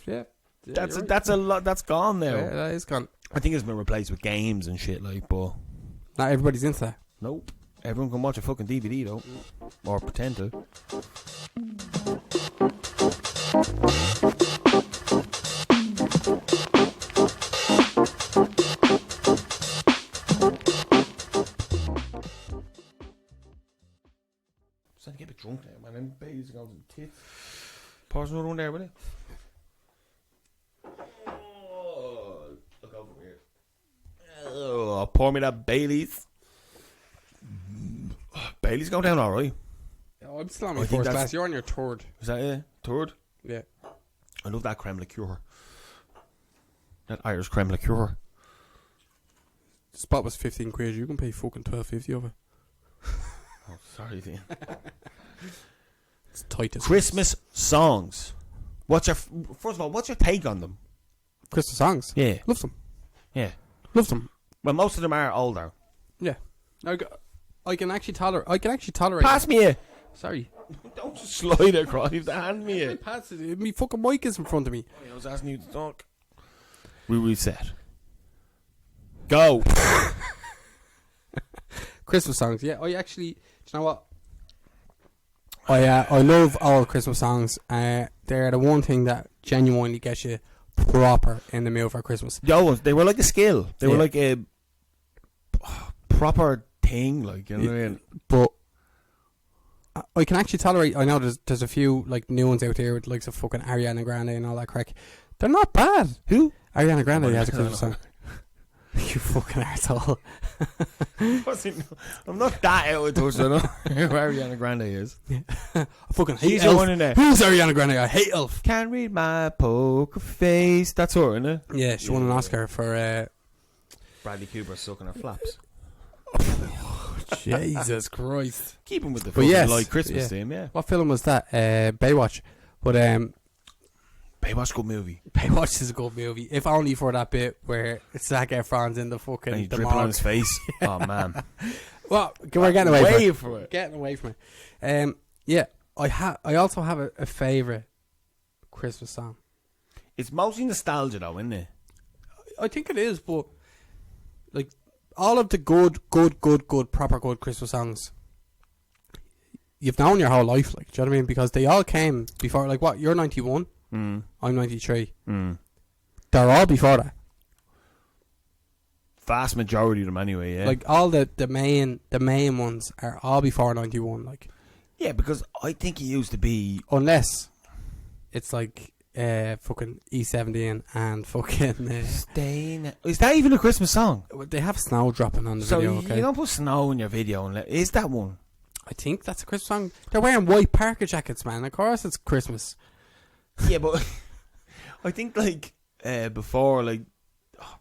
That's a lot. That's gone now. Yeah, that is gone. I think it's been replaced with games and shit, like, but not everybody's into that. Nope. Everyone can watch a fucking DVD though, or pretend to. Starting to get a bit drunk now, man. Them babies are going to the tits. Pause another one there, will you? Oh, look over here. Oh, pour me that Baileys. Baileys going down alright. Oh, I'm still on my first class. You're on your third. Is that it? Third? Yeah. I love that creme liqueur. That Irish creme liqueur. The spot was 15 quid. You can pay fucking 12.50 over. Oh, sorry, Dean. It's tight as Christmas songs. First of all, what's your take on them? Christmas songs? Yeah. Love them. Yeah. Love them. Well, most of them are older. Yeah. I can actually tolerate. Pass me a. Sorry. Don't just slide across. You have to hand me a. Pass it. Me fucking mic is in front of me. Oh, I was asking you to talk. We reset. Go. Christmas songs. Yeah, I actually... Do you know what? I love all Christmas songs. They're the one thing that genuinely gets you proper in the mood for Christmas. They were like a skill. They were like a proper thing, like, you know what I mean? But I can actually tolerate... I know there's a few like new ones out there with likes of fucking Ariana Grande and all that crack. They're not bad. Who? Ariana Grande has a Christmas song. You fucking arsehole. I'm not that out of touch, I know who Ariana Grande is. Yeah. I fucking hate She's Elf. one in there. Who's Ariana Grande? I hate Elf. Can't read my poker face. That's her, isn't it? Yeah, she won an Oscar for... Bradley Cooper sucking her flaps. Jesus Christ. Keep him with the fucking light Christmas theme, yeah. What film was that? Baywatch. But Baywatch, good movie. Baywatch is a good movie. If only for that bit where Zac Efron's in the fucking... And he dripping on his face. Oh, man. Well, we're getting away from it. Getting away from it. Yeah, I also have a favourite Christmas song. It's mostly nostalgia, though, isn't it? I think it is, but like all of the good, proper good Christmas songs you've known your whole life, like, do you know what I mean? Because they all came before, like, what, you're 91, I'm 93. They're all before that. Vast majority of them anyway, yeah. Like, all the main ones are all before 91, like. Yeah, because I think it used to be... Unless it's like fucking E17 and fucking... Staying... Is that even a Christmas song? They have snow dropping on the video, okay? You don't put snow in your video. Is that one? I think that's a Christmas song. They're wearing white parka jackets, man. Of course it's Christmas. Yeah, but I think, like, before, like,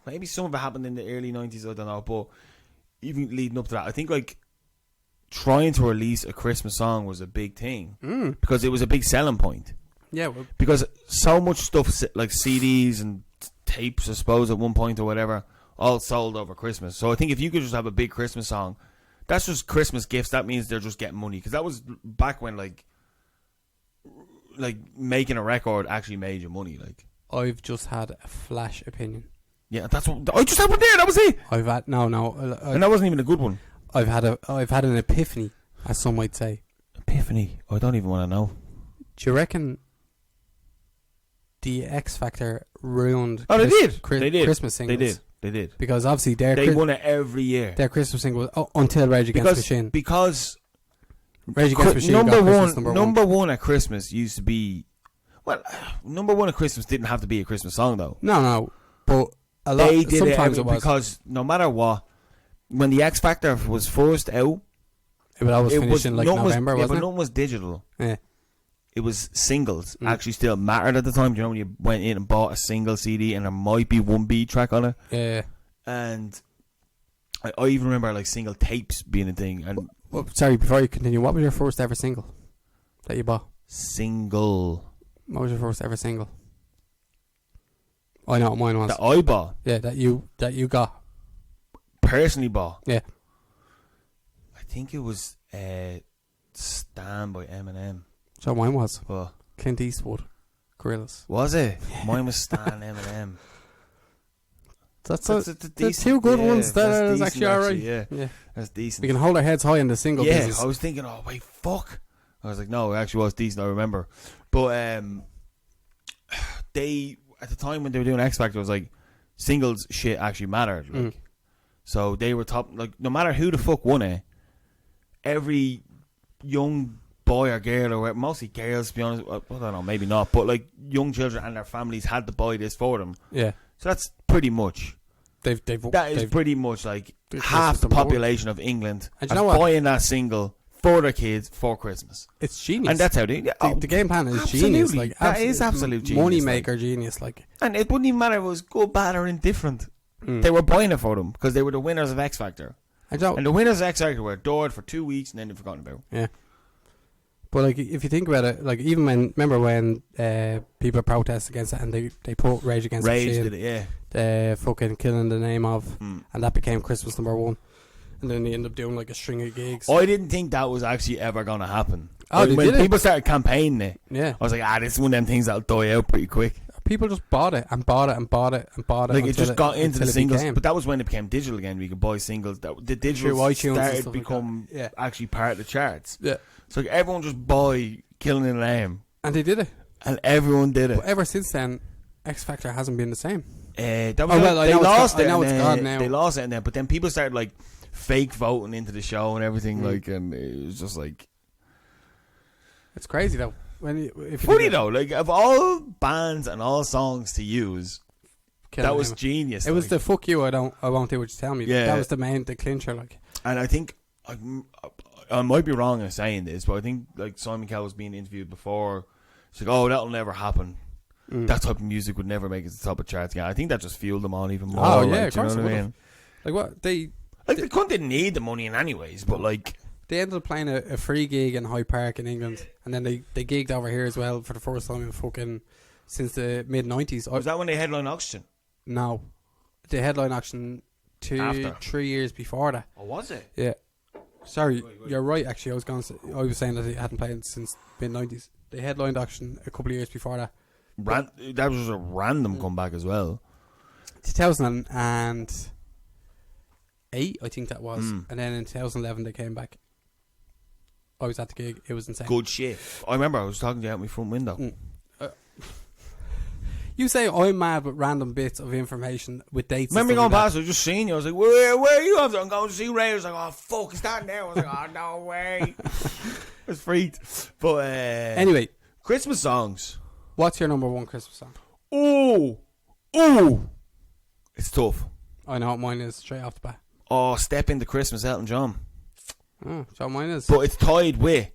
maybe some of it happened in the early 90s, I don't know, but even leading up to that, I think, like, trying to release a Christmas song was a big thing. Because it was a big selling point. Yeah. Well, because so much stuff, like CDs and tapes, I suppose, at one point or whatever, all sold over Christmas. So I think if you could just have a big Christmas song, that's just Christmas gifts. That means they're just getting money, because that was back when like making a record actually made you money. Like, I've just had a flash opinion. yeah, that's what I just had one there. That was it. I've had and that wasn't even a good one. I've had an epiphany, as some might say. Epiphany. I don't even want to know. Do you reckon the X Factor ruined? Oh, they did. Christmas singles. They did. Because obviously they won it every year. Their Christmas single was until Rage Against the Machine. Because Rage Against the Machine number one at Christmas used to be, well, number one at Christmas didn't have to be a Christmas song though. No, but a lot. They did sometimes it because no matter what, when the X Factor was first out, it would always finish in like November, wasn't it? But nothing was digital. Yeah. It was singles. Actually, still mattered at the time. Do you know when you went in and bought a single CD and there might be one B track on it? Yeah. And I even remember like single tapes being a thing. And sorry, before you continue, what was your first ever single that you bought? Single. What was your first ever single? I know what mine was. That I bought. Yeah, that you got. Personally bought. Yeah. I think it was Stand by Eminem. So mine was. What? Clint Eastwood. Gorillaz. Was it? Mine was Stan Eminem. That's the two good ones. That is actually alright. Yeah, that's decent. We can hold our heads high in the single business. I was thinking, oh wait, fuck. I was like, no, it actually was decent. I remember, but they at the time when they were doing X Factor, it was like singles shit actually mattered. Like, so they were top. Like, no matter who the fuck won it, every young boy or girl, or mostly girls, to be honest, I don't know, maybe not, but like young children and their families had to buy this for them. Yeah. So that's pretty much. That is pretty much like half the population of England and buying that single for their kids for Christmas. It's genius, and that's how they. The game plan is genius. Like, that is absolute genius. Money maker genius. Like, and it wouldn't even matter if it was good, bad, or indifferent. They were buying it for them because they were the winners of X Factor. And the winners of X Factor were adored for 2 weeks and then they're forgotten about. Yeah. But like, if you think about it, like, even remember when people protest against it and they put Rage Against the Machine, did it, fucking Killing the Name of, and that became Christmas #1, and then they ended up doing like a string of gigs. I didn't think that was actually ever going to happen. Oh, when people started campaigning it, yeah, I was like, this is one of them things that'll die out pretty quick. People just bought it and bought it and bought it and bought it. Like, it just got into the singles, but that was when it became digital again. We could buy singles. The digital started to become actually part of the charts. Yeah. So like, everyone just buy Killing the Name. And they did it. And everyone did it. But ever since then, X Factor hasn't been the same. They lost it. I know it's gone now. They lost it, and then, but then people started like fake voting into the show and everything, like, and it was just like, it's crazy though. Funny though, like, of all bands and all songs to use, that was genius. It was the fuck you, I won't do what you tell me. Yeah. That was the clincher, like. And I think I might be wrong in saying this, but I think like Simon Cowell was being interviewed before. It's like, oh, that'll never happen. That type of music would never make it to the top of charts again. I think that just fueled them on even more. Oh yeah, like, of course. You know what I mean? Like, what they didn't need the money in anyways, but like, they ended up playing a free gig in Hyde Park in England, and then they gigged over here as well for the first time in fucking since the mid-90s. Was that when they headlined Oxygen? No, they headlined Oxygen 3 years before that. Oh, was it? Yeah. Sorry, you're right. Actually, I was saying that they hadn't played since mid-90s. They headlined Oxygen a couple of years before that. That was a random comeback as well. 2008, I think that was, and then in 2011 they came back. I was at the gig. It was insane. Good shit. I remember I was talking to you out my front window. You say I'm mad with random bits of information with dates. Remember going past, I was just seeing you. I was like, where are you after? I'm going to see Ray. I was like, oh fuck, is that now? I was like, oh no way. I was freaked. But anyway, Christmas songs. What's your number one Christmas song? Ooh, it's tough. I know what mine is straight off the bat. Oh, Step Into Christmas, Elton John. Oh, so mine is. But it's tied with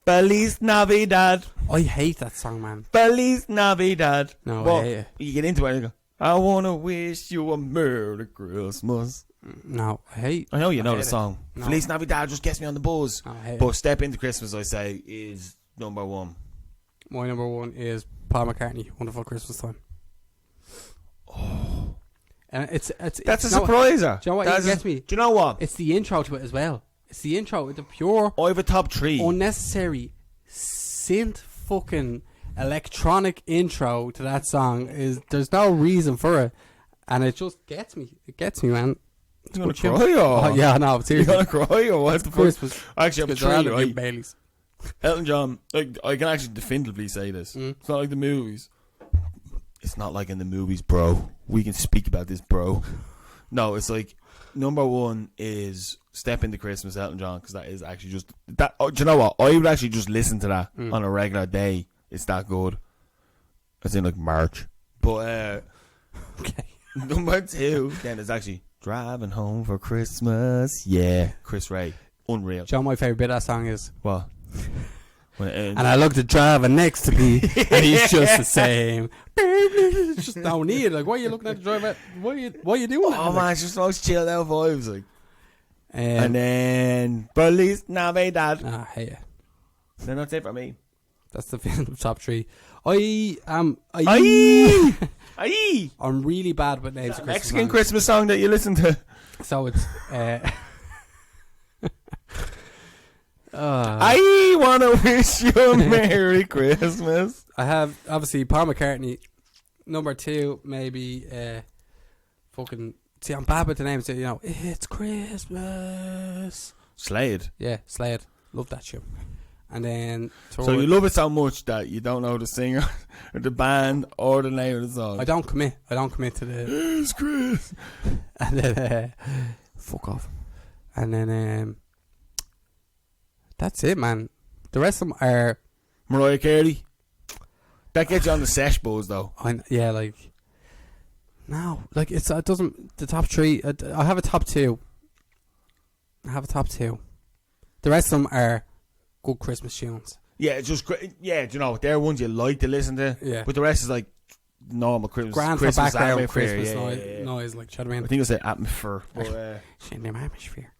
Feliz Navidad. I hate that song, man. Feliz Navidad. No, I hate it. You get into it and you go, I want to wish you a Merry Christmas. No, I know you know the song. No. Feliz Navidad just gets me on the buzz. No, I hate but Step Into Christmas, I say, is number one. My number one is Paul McCartney, Wonderful Christmas Time. Oh. And it's That's a surpriser. Do you know what gets me? Do you know what? It's the intro to it as well. It's the intro, the pure, I have a top 3. unnecessary synth fucking electronic intro to that song. There's no reason for it, and it just gets me. It gets me, man. You're gonna cry or? Oh, yeah, no, seriously. You're gonna cry or what the fuck? Actually, I'm trying to drink Baileys. Elton John, I can actually definitively say this. It's not like the movies. It's not like in the movies, bro. We can speak about this, bro. No, it's like number 1 is Step Into Christmas, Elton John, because that is actually just that. Oh, do you know what? I would actually just listen to that on a regular day. It's that good. It's in like March, but okay. Number 2 then is actually Driving Home for Christmas. Yeah, Chris Ray, unreal. Do you know what my favourite bit of that song is? What? And I look at the driver next to me, and he's just the same. It's just no need. Like, why are you looking at the driver? What are you doing? Oh man, it's just those chilled out vibes, like. And then Feliz Navidad. I hate it. Then that's it for me. That's the top 3. I'm really bad with names of Christmas Mexican songs. Christmas song that you listen to. So it's I wanna wish you a Merry Christmas. I have obviously Paul McCartney. Number 2, maybe fucking. See, I'm bad with the names. You know, it's Christmas. Slade. Yeah, Slade. Love that shit. And then so you love it so much that you don't know the singer or the band or the name of the song. I don't commit to the. It's Chris. And then fuck off. And then that's it, man. The rest of them are Mariah Carey. That gets you on the sesh buzz though. Yeah, like no, like it doesn't. The top 3. I have a top 2. The rest of them are good Christmas tunes. Yeah, it's just yeah. Do you know they're ones you like to listen to? Yeah. But the rest is like normal Christmas. Grand for Christmas background atmosphere, Christmas noise, like, you know what I mean? I think I said atmosphere. But, atmosphere.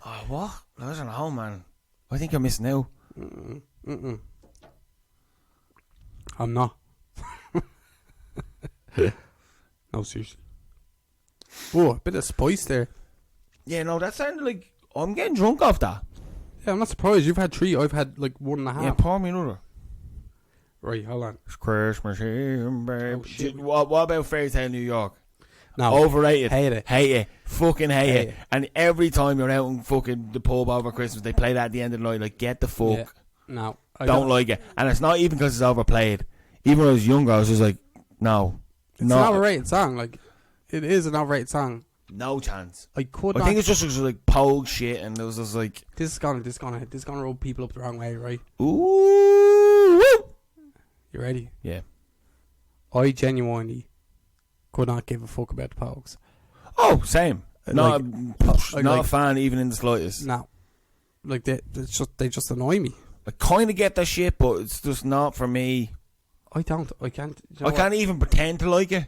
Oh, what? I don't know, man. I think you're missing out. I'm not. No, seriously. Oh, a bit of spice there. Yeah, no, that sounded like I'm getting drunk off that. Yeah, I'm not surprised. You've had 3. I've had like 1.5. Yeah, pour me another. Right, hold on. It's Christmas Eve, babe. Oh, shit. What about Fairy Tale New York? No. Overrated. Hate it. Hate it. Fucking hate it. it. And every time you're out in fucking the pub over Christmas, they play that at the end of the night. Like, get the fuck. Yeah. No. I don't like it. And it's not even because it's overplayed. Even when I was younger, I was just like, no. It's an overrated song. Like, it is an overrated song. No chance. I think it's just like Pogue shit, and it was just like this is gonna rub people up the wrong way, right? Ooh, woo. You ready? Yeah. I genuinely could not give a fuck about the Pogues. Oh, same. Not like, a fan even in the slightest. No. Like they just annoy me. I kind of get that shit, but it's just not for me. I can't. I can't even pretend to like it.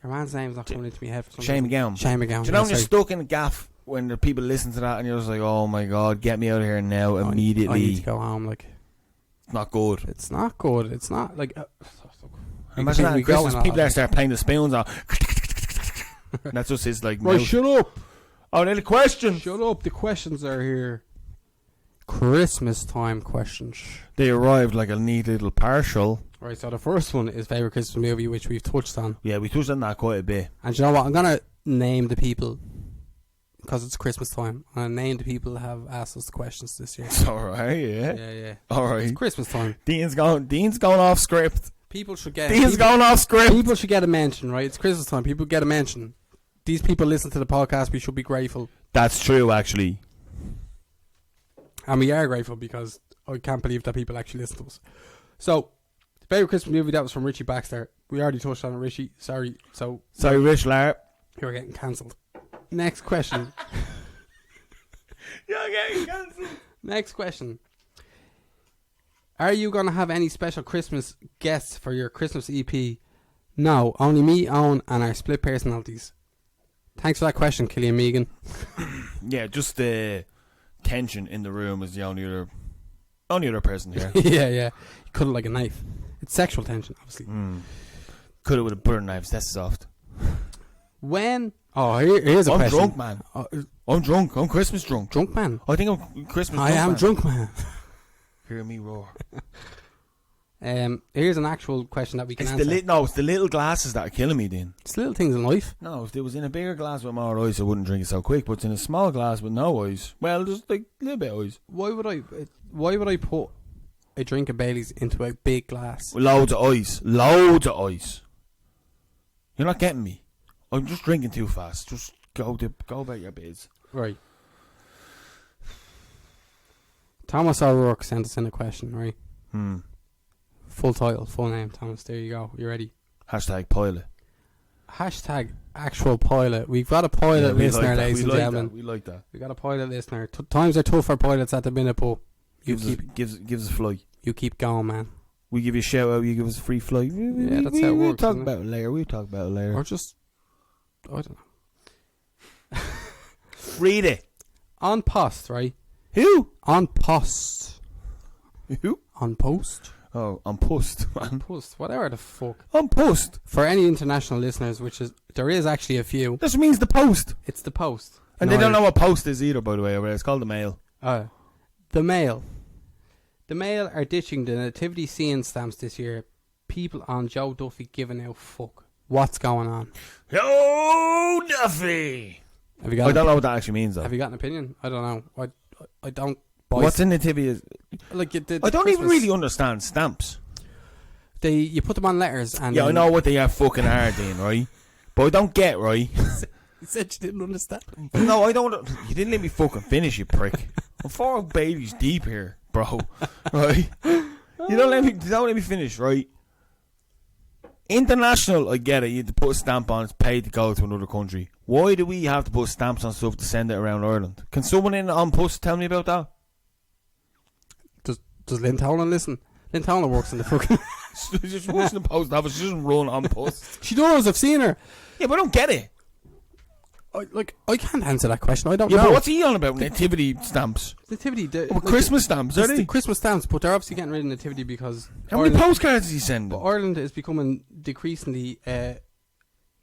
Your man's name's not coming into my head for some Shane reason. McGowan. Shane McGowan. Do you know when you're stuck in a gaff when the people listen to that and you're just like, oh my god, get me out of here now immediately. I need to go home. Like, it's not good. It's not good. It's not like. Imagine that Christmas people there start playing the spoons on. That's just his like. Right, shut up. Oh, then the questions. Shut up. The questions are here. Christmas time questions. They arrived like a neat little partial. Right, so the first one is favourite Christmas movie, which we've touched on. Yeah, we touched on that quite a bit. And you know what? I'm going to name the people, because it's Christmas time. I'm going to name the people that have asked us the questions this year. It's alright, yeah. Yeah. Alright. It's Christmas time. Dean's going off script. People should get going off script. People should get a mention, right? It's Christmas time. People get a mention. These people listen to the podcast. We should be grateful. That's true, actually. And we are grateful because I can't believe that people actually listen to us. So, the favourite Christmas movie, that was from Richie Baxter. We already touched on it, Richie. Sorry, Rich Lar. You're getting cancelled. Next question. You're getting cancelled. Next question. Are you going to have any special Christmas guests for your Christmas EP? No, only me, Owen, and our split personalities. Thanks for that question, Killian Megan. Yeah, just the tension in the room is the only other person here. Yeah. You cut it like a knife. It's sexual tension, obviously. Cut it with a butter knife. That's soft. When? Oh, here's a I'm question. drunk, man. I'm drunk. I'm Christmas drunk. Drunk man. I think I'm Christmas. I am drunk man. Hear me roar. Here's an actual question that we can answer. It's the little glasses that are killing me, Dean. It's little things in life. No, if it was in a bigger glass with more ice, I wouldn't drink it so quick. But it's in a small glass with no ice. Well, just like a little bit of ice. Why would I put a drink of Baileys into a big glass? With loads of ice. Loads of ice. You're not getting me. I'm just drinking too fast. Just go about your biz. Right. Thomas O'Rourke sent us in a question, right? Full title, full name, Thomas. There you go. You ready? Hashtag pilot. Hashtag actual pilot. We've got a pilot listener, ladies and gentlemen. We like that. We got a pilot listener. Times are tough for pilots at the minute, but Gives us a flight. You keep going, man. We give you a shout out. You give us a free flight. Yeah, that's how it works. We'll talk about it later. Or just, I don't know. Read it. On post, right? Who? On post. Who? On post. Oh, on post. On post. Whatever the fuck. On post. For any international listeners, there is actually a few. This means the post. It's the post. And they don't know what post is either, by the way. Over there. It's called the mail. The mail. The mail are ditching the nativity scene stamps this year. People on Joe Duffy giving out fuck. What's going on? Joe Duffy. I don't know what that actually means, though. Have you got an opinion? I don't know. I don't. Buy What's in nativity? Like the I don't even really understand stamps. You put them on letters and. Yeah, I know what they are fucking are, Dean, right? But I don't get, right? You said you didn't understand. No, I don't. You didn't let me fucking finish, you prick. I'm 4 babies deep here, bro. Right? You don't let me finish, right? International, I get it. You have to put a stamp on. It's paid to go to another country. Why do we have to put stamps on stuff to send it around Ireland? Can someone on post tell me about that? Does Lynn Tolan listen? Lynn Tolan works in the fucking. She just works in the post office. She doesn't run on post. She does. I've seen her. Yeah, but I don't get it. I can't answer that question. I don't know. Yeah, but what's he on about? Nativity stamps. Nativity. Christmas stamps, are they? The Christmas stamps, but they're obviously getting rid of nativity because. How many postcards is he sending? But Ireland is becoming decreasingly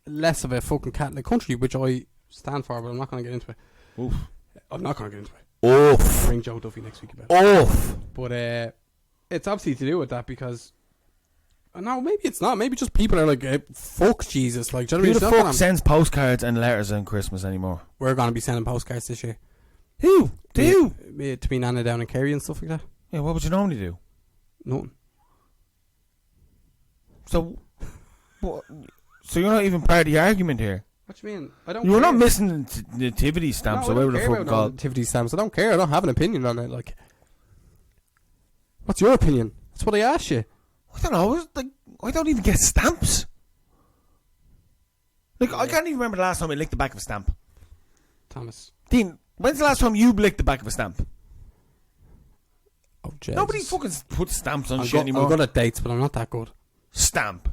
less of a fucking Catholic country, which I stand for, but I'm not going to get into it. Oof. I'm not going to get into it. Oof. Bring Joe Duffy next week about it. Oof. But it's obviously to do with that because. No, maybe it's not. Maybe just people are like, fuck Jesus. Like, do you know Who what I the mean? fuck sends postcards and letters on Christmas anymore? We're going to be sending postcards this year. Who? To be Nana down in Kerry and stuff like that. Yeah, what would you normally do? Nothing. So you're not even part of the argument here. What do you mean? I don't. You're care. not missing nativity stamps or whatever the fuck called. Nativity stamps. I don't care. I don't have an opinion on it. Like, what's your opinion? That's what I asked you. I don't know. I don't even get stamps. Like, I can't even remember the last time I licked the back of a stamp. Thomas. Dean, when's the last time you licked the back of a stamp? Oh, Jesus. Nobody fucking puts stamps on shit anymore. I'm good at dates, but I'm not that good. Stamp.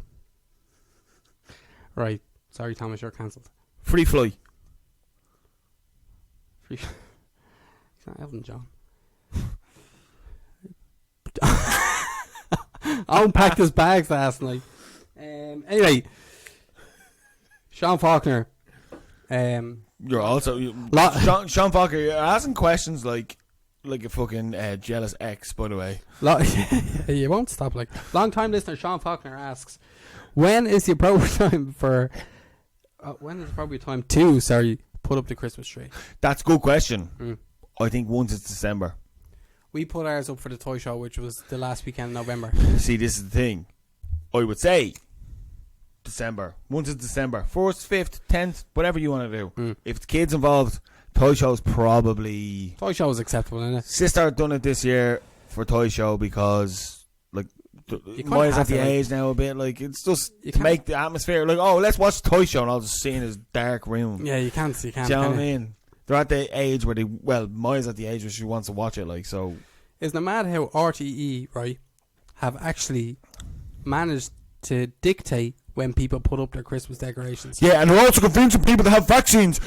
Right. Sorry, Thomas, you're cancelled. Free fly. He's not Elton John. I unpacked his bags last night. Anyway, Sean Faulkner. You're also Sean Faulkner. You're asking questions like a fucking jealous ex. By the way, you won't stop. Like, long time listener Sean Faulkner asks, when is the appropriate time to put up the Christmas tree? That's a good question. I think once it's December. We put ours up for the toy show, which was the last weekend in November. See, this is the thing. I would say December. Once it's December. 4th, 5th, 10th, whatever you want to do. If the kids involved, toy show's probably... Toy show is acceptable, isn't it? Sister done it this year for toy show because, like, Maya's at the age now a bit. Like, it's just to make the atmosphere. Like, oh, let's watch the toy show, and I'll just see in his dark room. Yeah, you can't. Do you know what I mean? They're at the age where Maya's at the age where she wants to watch it, like, so. Isn't it mad how RTE, right, have actually managed to dictate when people put up their Christmas decorations? Yeah, and they're also convincing people to have vaccines.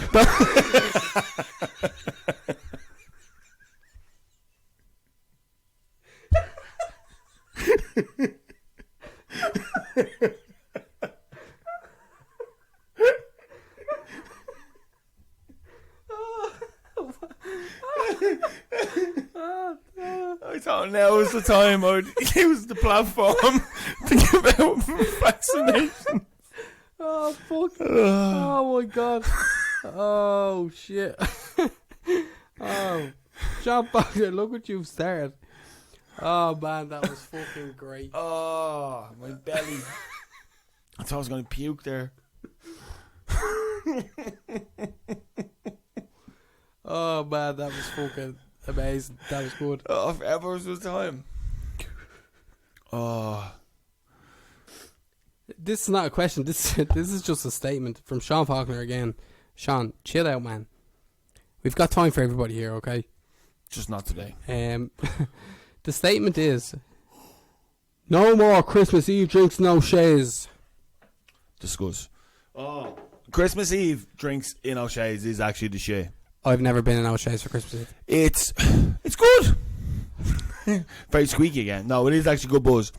I thought now was the time I'd use the platform to give out vaccination. Oh, fuck. Oh, my God. Oh, shit. Oh, John Boxer, look what you've started. Oh, man, that was fucking great. Oh, my belly. I thought I was going to puke there. Oh, man, that was fucking amazing. That was good. Oh, if ever was the time. Oh. This is not a question. This is just a statement from Sean Faulkner again. Sean, chill out, man. We've got time for everybody here, okay? Just not today. The statement is, no more Christmas Eve drinks, no shays. Discuss. Oh, Christmas Eve drinks in O'Shea's is actually the shit. I've never been in O'Shea's for Christmas Eve. It's good. Very squeaky again. No, it is actually good buzz.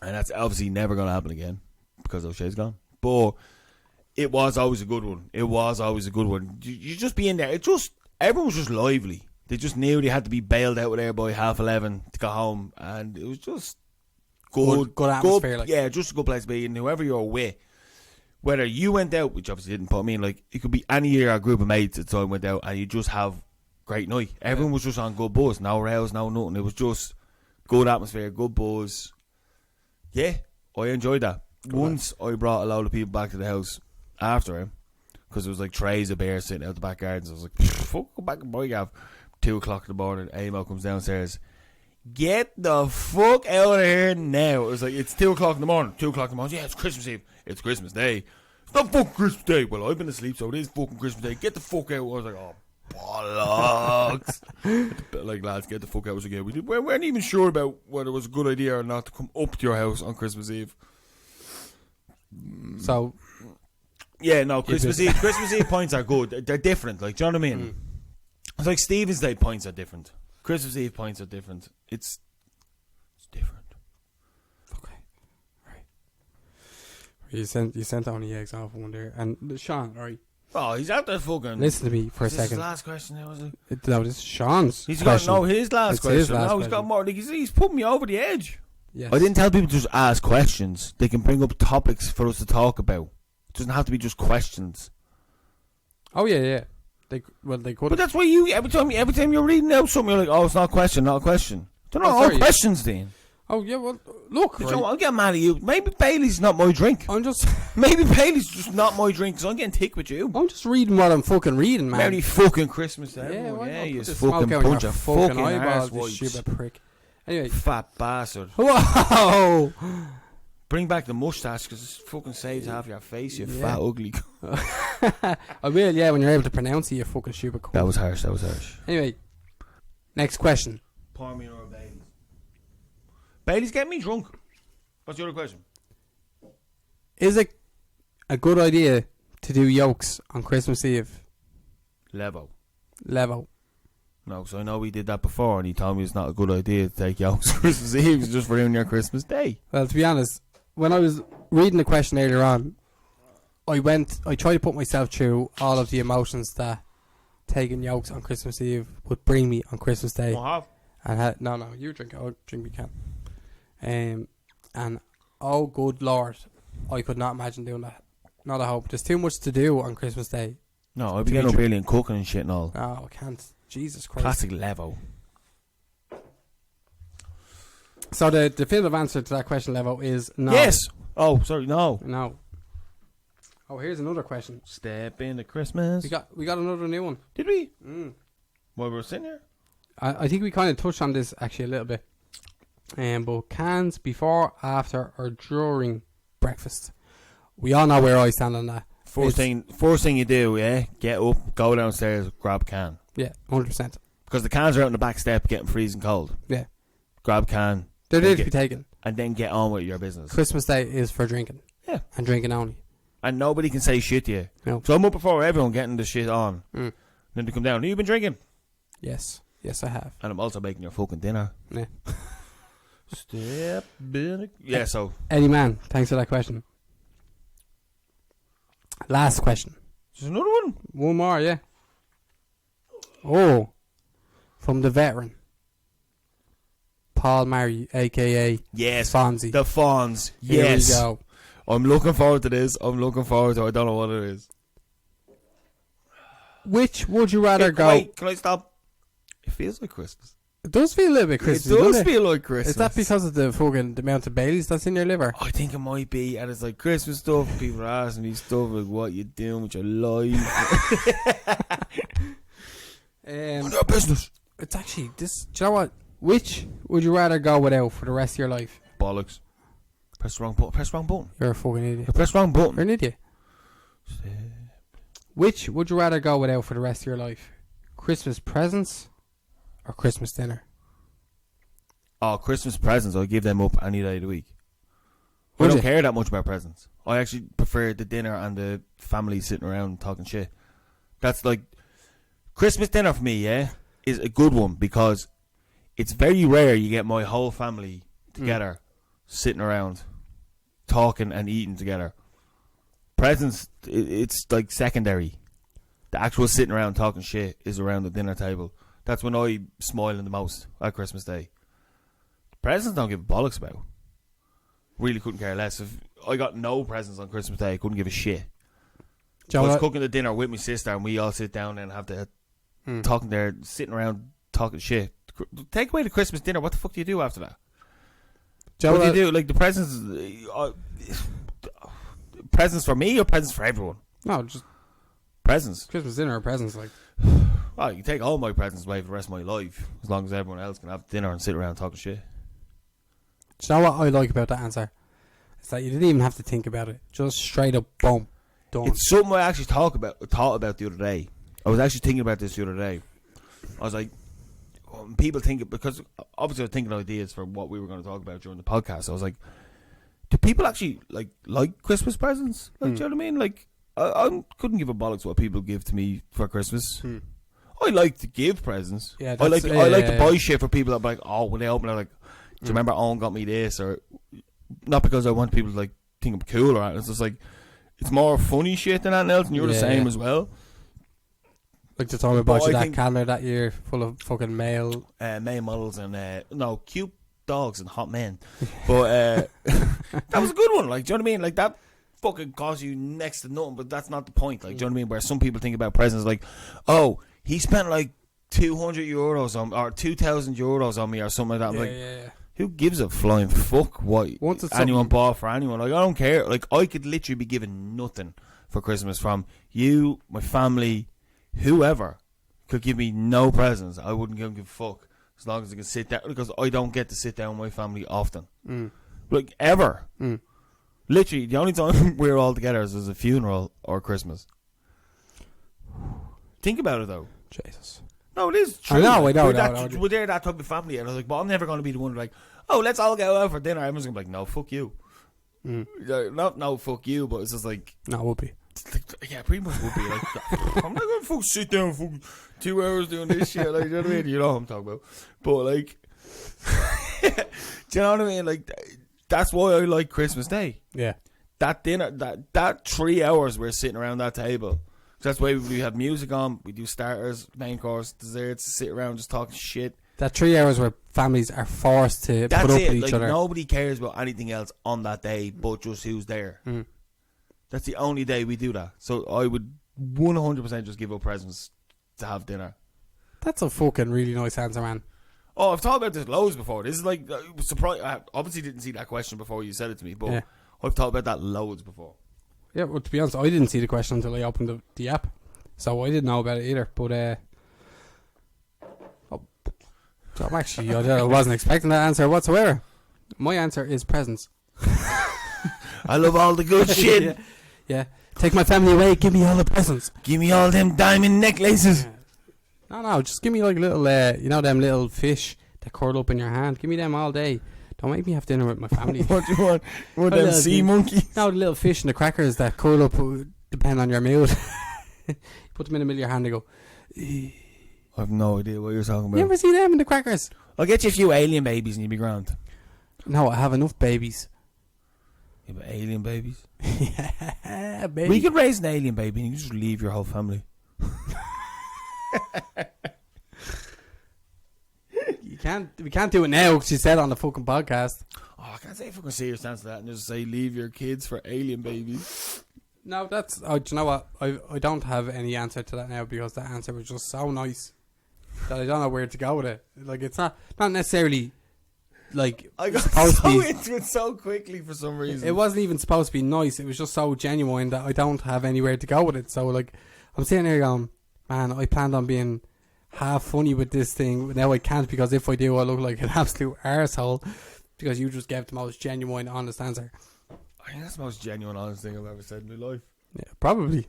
And that's obviously never going to happen again because O'Shea's gone. But it was always a good one. You just be in there. Everyone was just lively. They just knew they had to be bailed out of there by 11:30 to go home. And it was just good atmosphere. Like. Yeah, just a good place to be. And whoever you're with, whether you went out, which obviously didn't put me in, like, it could be any year a group of mates at the time went out and you just have great night. Everyone was just on good buzz. No rails, no nothing. It was just good atmosphere, good buzz. Yeah, I enjoyed that. Once I brought a load of people back to the house after him because it was like trays of beer sitting out the back gardens. I was like, fuck, go back and buy Gav. 2 o'clock in the morning, Amo comes downstairs. Get the fuck out of here now. It was like, it's 2 o'clock in the morning. 2 o'clock in the morning. Yeah, it's Christmas Eve. It's Christmas Day. It's not fucking Christmas Day. Well, I've been asleep, so it is fucking Christmas Day. Get the fuck out. I was like, oh, bollocks. Like, lads, get the fuck out. I was like, yeah, we weren't even sure about whether it was a good idea or not to come up to your house on Christmas Eve. So, yeah, no, Christmas Eve points are good. They're different. Like, do you know what I mean? It's like Stephen's Day points are different. Christmas Eve points are different. It's different. Okay, right. You sent only eggs off one there, and Sean, right? Oh, he's out there fucking. Listen to me for a second. His last question, now, was it? No, this is Sean's. He's question. got his last It's question. his last He's got more. Like, he's put me over the edge. Yes. I didn't tell people to just ask questions. They can bring up topics for us to talk about. It doesn't have to be just questions. Oh yeah. They could. But that's why you every time you're reading out something, you're like, oh, it's not a question, not a question. They're not all questions, Dean. Oh yeah, well look. Right. I'll get mad at you. Maybe Bailey's not my drink. Maybe Bailey's just not my drink, because I'm getting tick with you. I'm just reading what I'm fucking reading, man. Merry fucking Christmas, everyone. Yeah, you fucking bunch of fucking eyeballs, you stupid prick. Anyway, fat bastard. Whoa! Bring back the moustache, because it fucking saves half your face, you fat ugly. I will, yeah, when you're able to pronounce it, you fucking stupid cunt. That was harsh. Anyway, next question. Pour me or Bailey's. Bailey's getting me drunk. What's your other question? Is it a good idea to do yolks on Christmas Eve? Levo. No, so I know we did that before, and he told me it's not a good idea to take yolks Christmas Eve. It's just for ruining your Christmas Day. Well, to be honest, when I was reading the question earlier on, I tried to put myself through all of the emotions that taking yolks on Christmas Eve would bring me on Christmas Day. No, you drink it. I'll drink me can. And oh good Lord, I could not imagine doing that. Not a hope. There's too much to do on Christmas Day. No, I'd be getting up early and cooking and shit and all. No, I can't. Jesus Christ. Classic Levo. So the definitive answer to that question, Levo, is no. Yes. Oh, sorry, no. No. Oh, here's another question. Step into Christmas. We got another new one. Did we? While we were sitting here? I think we kind of touched on this actually a little bit. But cans before, after, or during breakfast. We all know where I stand on that. First thing you do, yeah? Get up, go downstairs, grab a can. Yeah, 100%. Because the cans are out on the back step getting freezing cold. Yeah. Grab a can. They're there to be taken. And then get on with your business. Christmas Day is for drinking. Yeah. And drinking only. And nobody can say shit to you. No. So I'm up before everyone getting the shit on. Then they come down. Have you been drinking? Yes. Yes, I have. And I'm also making your fucking dinner. Yeah. Step in. Yeah, so. Eddie Man, thanks for that question. Last question. There's another one? One more, yeah. Oh. From the veteran. Paul Murray, a.k.a. Yes. Fonzie. The Fonz. Yes. Here we go. I'm looking forward to this. I don't know what it is. Which would you rather go? Wait, can I stop? It feels like Christmas. It does feel a little bit Christmas. It does doesn't it? feel like Christmas. Is that because of the amount of Baileys that's in your liver? I think it might be, and it's like Christmas stuff. People are asking me stuff like, "What you doing with your life?" None of your business. It's actually this. Do you know what? Which would you rather go without for the rest of your life? Bollocks. Press the wrong button. Press the wrong button. You're a fucking idiot. You press the wrong button. You're an idiot. Which would you rather go without for the rest of your life? Christmas presents or Christmas dinner? Oh, Christmas presents. I'll give them up any day of the week. I Would don't you? care that much about presents. I actually prefer the dinner and the family sitting around talking shit. That's like Christmas dinner for me, yeah, is a good one because it's very rare you get my whole family together sitting around talking and eating together. Presents, it's like secondary. The actual sitting around talking shit is around the dinner table. That's when I smiling the most at Christmas Day. Presents don't give a bollocks about. Really couldn't care less. If I got no presents on Christmas Day, I couldn't give a shit. I was cooking the dinner with my sister and we all sit down and have the talking there, sitting around talking shit. Take away the Christmas dinner. What the fuck do you do after that? What do you do? Like the presents, presents for me or presents for everyone? No, just presents. Christmas dinner or presents, like. Well, you can take all my presents away for the rest of my life as long as everyone else can have dinner and sit around talking shit. Do you know what I like about that answer? It's that you didn't even have to think about it. Just straight up, boom, done. It's something I actually thought about the other day. I was actually thinking about this the other day. I was like, when people think, because obviously I was thinking ideas for what we were going to talk about during the podcast. I was like, do people actually like Christmas presents? Like, do you know what I mean? Like, I couldn't give a bollocks what people give to me for Christmas. I like to give presents. Yeah, I like to buy shit for people that are like, oh, when they open it, like, do you remember Owen got me this? Or not because I want people to like think I'm cool or anything. It's just like, it's more funny shit than anything else, and you're the same as well. Like to talk about that calendar that year full of fucking male models and cute dogs and hot men. But that was a good one. Like, do you know what I mean? Like, that fucking costs you next to nothing, but that's not the point. Like, do you know what I mean? Where some people think about presents like, oh, he spent like €200 on or €2,000 on me or something like that. I'm like, who gives a flying fuck what anyone bought for anyone? Like, I don't care. Like, I could literally be given nothing for Christmas from you, my family, whoever could give me no presents. I wouldn't give a fuck as long as I can sit down, because I don't get to sit down with my family often. Like, ever. Literally, the only time we're all together is a funeral or Christmas. Think about it, though. Jesus. No, it is true. I know. We're there, that type of family, and I was like, but I'm never going to be the one like, oh, let's all go out for dinner. Everyone's going to be like, no, fuck you. Not no, fuck you, but it's just like, no, it would be. Yeah, pretty much would be like, I'm not going to fuck sit down for 2 hours doing this shit. Like, you know what I mean? You know what I'm talking about. But like, do you know what I mean? Like, that's why I like Christmas Day. Yeah. That dinner, that 3 hours we're sitting around that table. That's why we have music on, we do starters, main course, desserts, sit around just talking shit. That 3 hours where families are forced to put up with each other. Nobody cares about anything else on that day but just who's there. That's the only day we do that. So I would 100% just give up presents to have dinner. That's a fucking really nice answer, man. Oh, I've thought about this loads before. This is like, surprised. I obviously didn't see that question before you said it to me, but I've thought about that loads before. Yeah, well, to be honest, I didn't see the question until I opened the app, so I didn't know about it either. But so I'm actually, I wasn't expecting that answer whatsoever. My answer is presents. I love all the good shit. Yeah. Take my family away. Give me all the presents. Give me all them diamond necklaces. No, just give me like little, them little fish that curl up in your hand. Give me them all day. Don't make me have dinner with my family. What do you want? What them sea monkeys? No, the little fish and the crackers that curl up depend on your mood. Put them in the middle of your hand and go. I have no idea what you're talking about. You ever see them in the crackers? I'll get you a few alien babies and you'll be grand. No, I have enough babies. Yeah, but alien babies? Yeah, baby. We could raise an alien baby and you can just leave your whole family. We can't do it now because you said on the fucking podcast. Oh, I can't say fucking serious answer to that and just say leave your kids for alien babies. No, that's... Oh, do you know what? I don't have any answer to that now because that answer was just so nice that I don't know where to go with it. Like, it's not necessarily... Like, I got supposed to so be, into it so quickly for some reason. it wasn't even supposed to be nice. It was just so genuine that I don't have anywhere to go with it. So, like, I'm sitting here going, man, I planned on being half funny with this thing. But now I can't because if I do, I look like an absolute arsehole because you just gave the most genuine, honest answer. I think that's the most genuine, honest thing I've ever said in my life. Yeah, probably.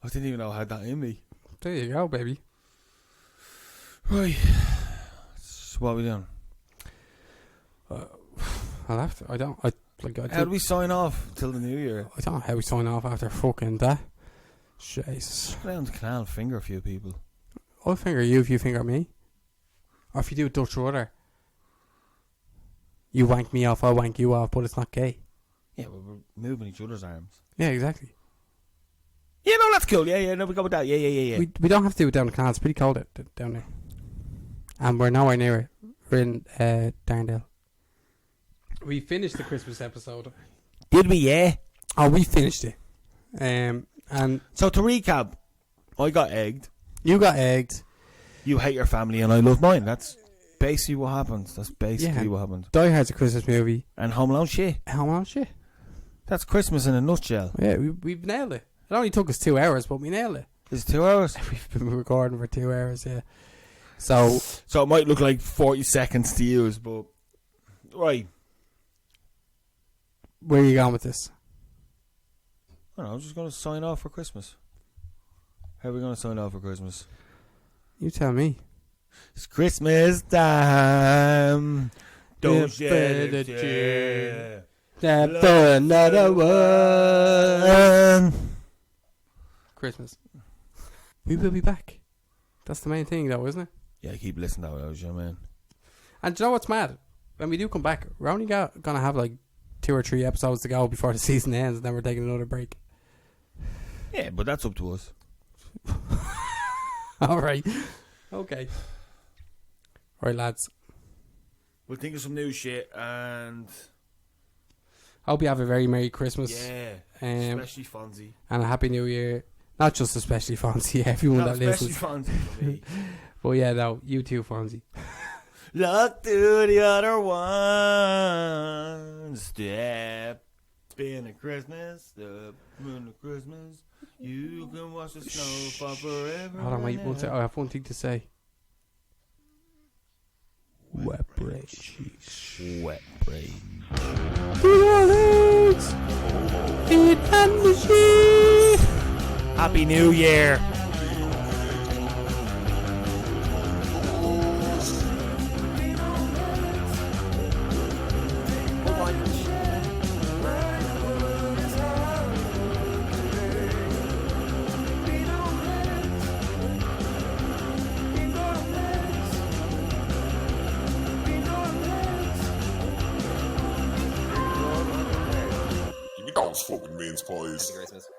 I didn't even know I had that in me. There you go, baby. Right. So what are we doing? I'll have to. How do we sign off till the new year? I don't know how we sign off after fucking that. Jesus. Go down the canal and finger a few people. I'll finger you if you finger me. Or if you do Dutch rudder. You wank me off, I'll wank you off, but it's not gay. Yeah, but we're moving each other's arms. Yeah, exactly. Yeah, no, that's cool. Yeah, no, we go with that. Yeah. We don't have to do it down the canal. It's pretty cold down there. And we're nowhere near it. We're in Darndale. We finished the Christmas episode. Did we? Yeah. Oh, we finished it. And so to recap, I got egged. You got egged. You hate your family and I love mine. That's basically what happens. That's basically what happens. Die Hard's a Christmas movie. And Home Alone shit. Home Alone shit. That's Christmas in a nutshell. Yeah, we've nailed it. It only took us 2 hours, but we nailed it. It's 2 hours? We've been recording for 2 hours, yeah. So it might look like 40 seconds to use, but... Right. Where are you going with this? I don't know, I'm just going to sign off for Christmas. How are we going to sign off for Christmas? You tell me. It's Christmas time. Don't shed a tear. Another one. Christmas. We will be back. That's the main thing, though, isn't it? Yeah, keep listening to those, man. And do you know what's mad? When we do come back, we're only going to have like 2 or 3 episodes to go before the season ends, and then we're taking another break. Yeah, but that's up to us. All right. Okay. All right, lads. We'll think of some new shit and... I hope you have a very Merry Christmas. Yeah. Especially Fonzie. And a Happy New Year. Not just especially Fonzie, everyone that listens. Especially Fonzie for me. But yeah, no, you too, Fonzie. Look to the other one. Step in a Christmas. Step in a Christmas. You can watch the snow fall forever. Hold on, wait. I have one thing to say. Wet bread cheese. Wet bread. Happy New Year. Give me those fucking mince pies. Happy Christmas.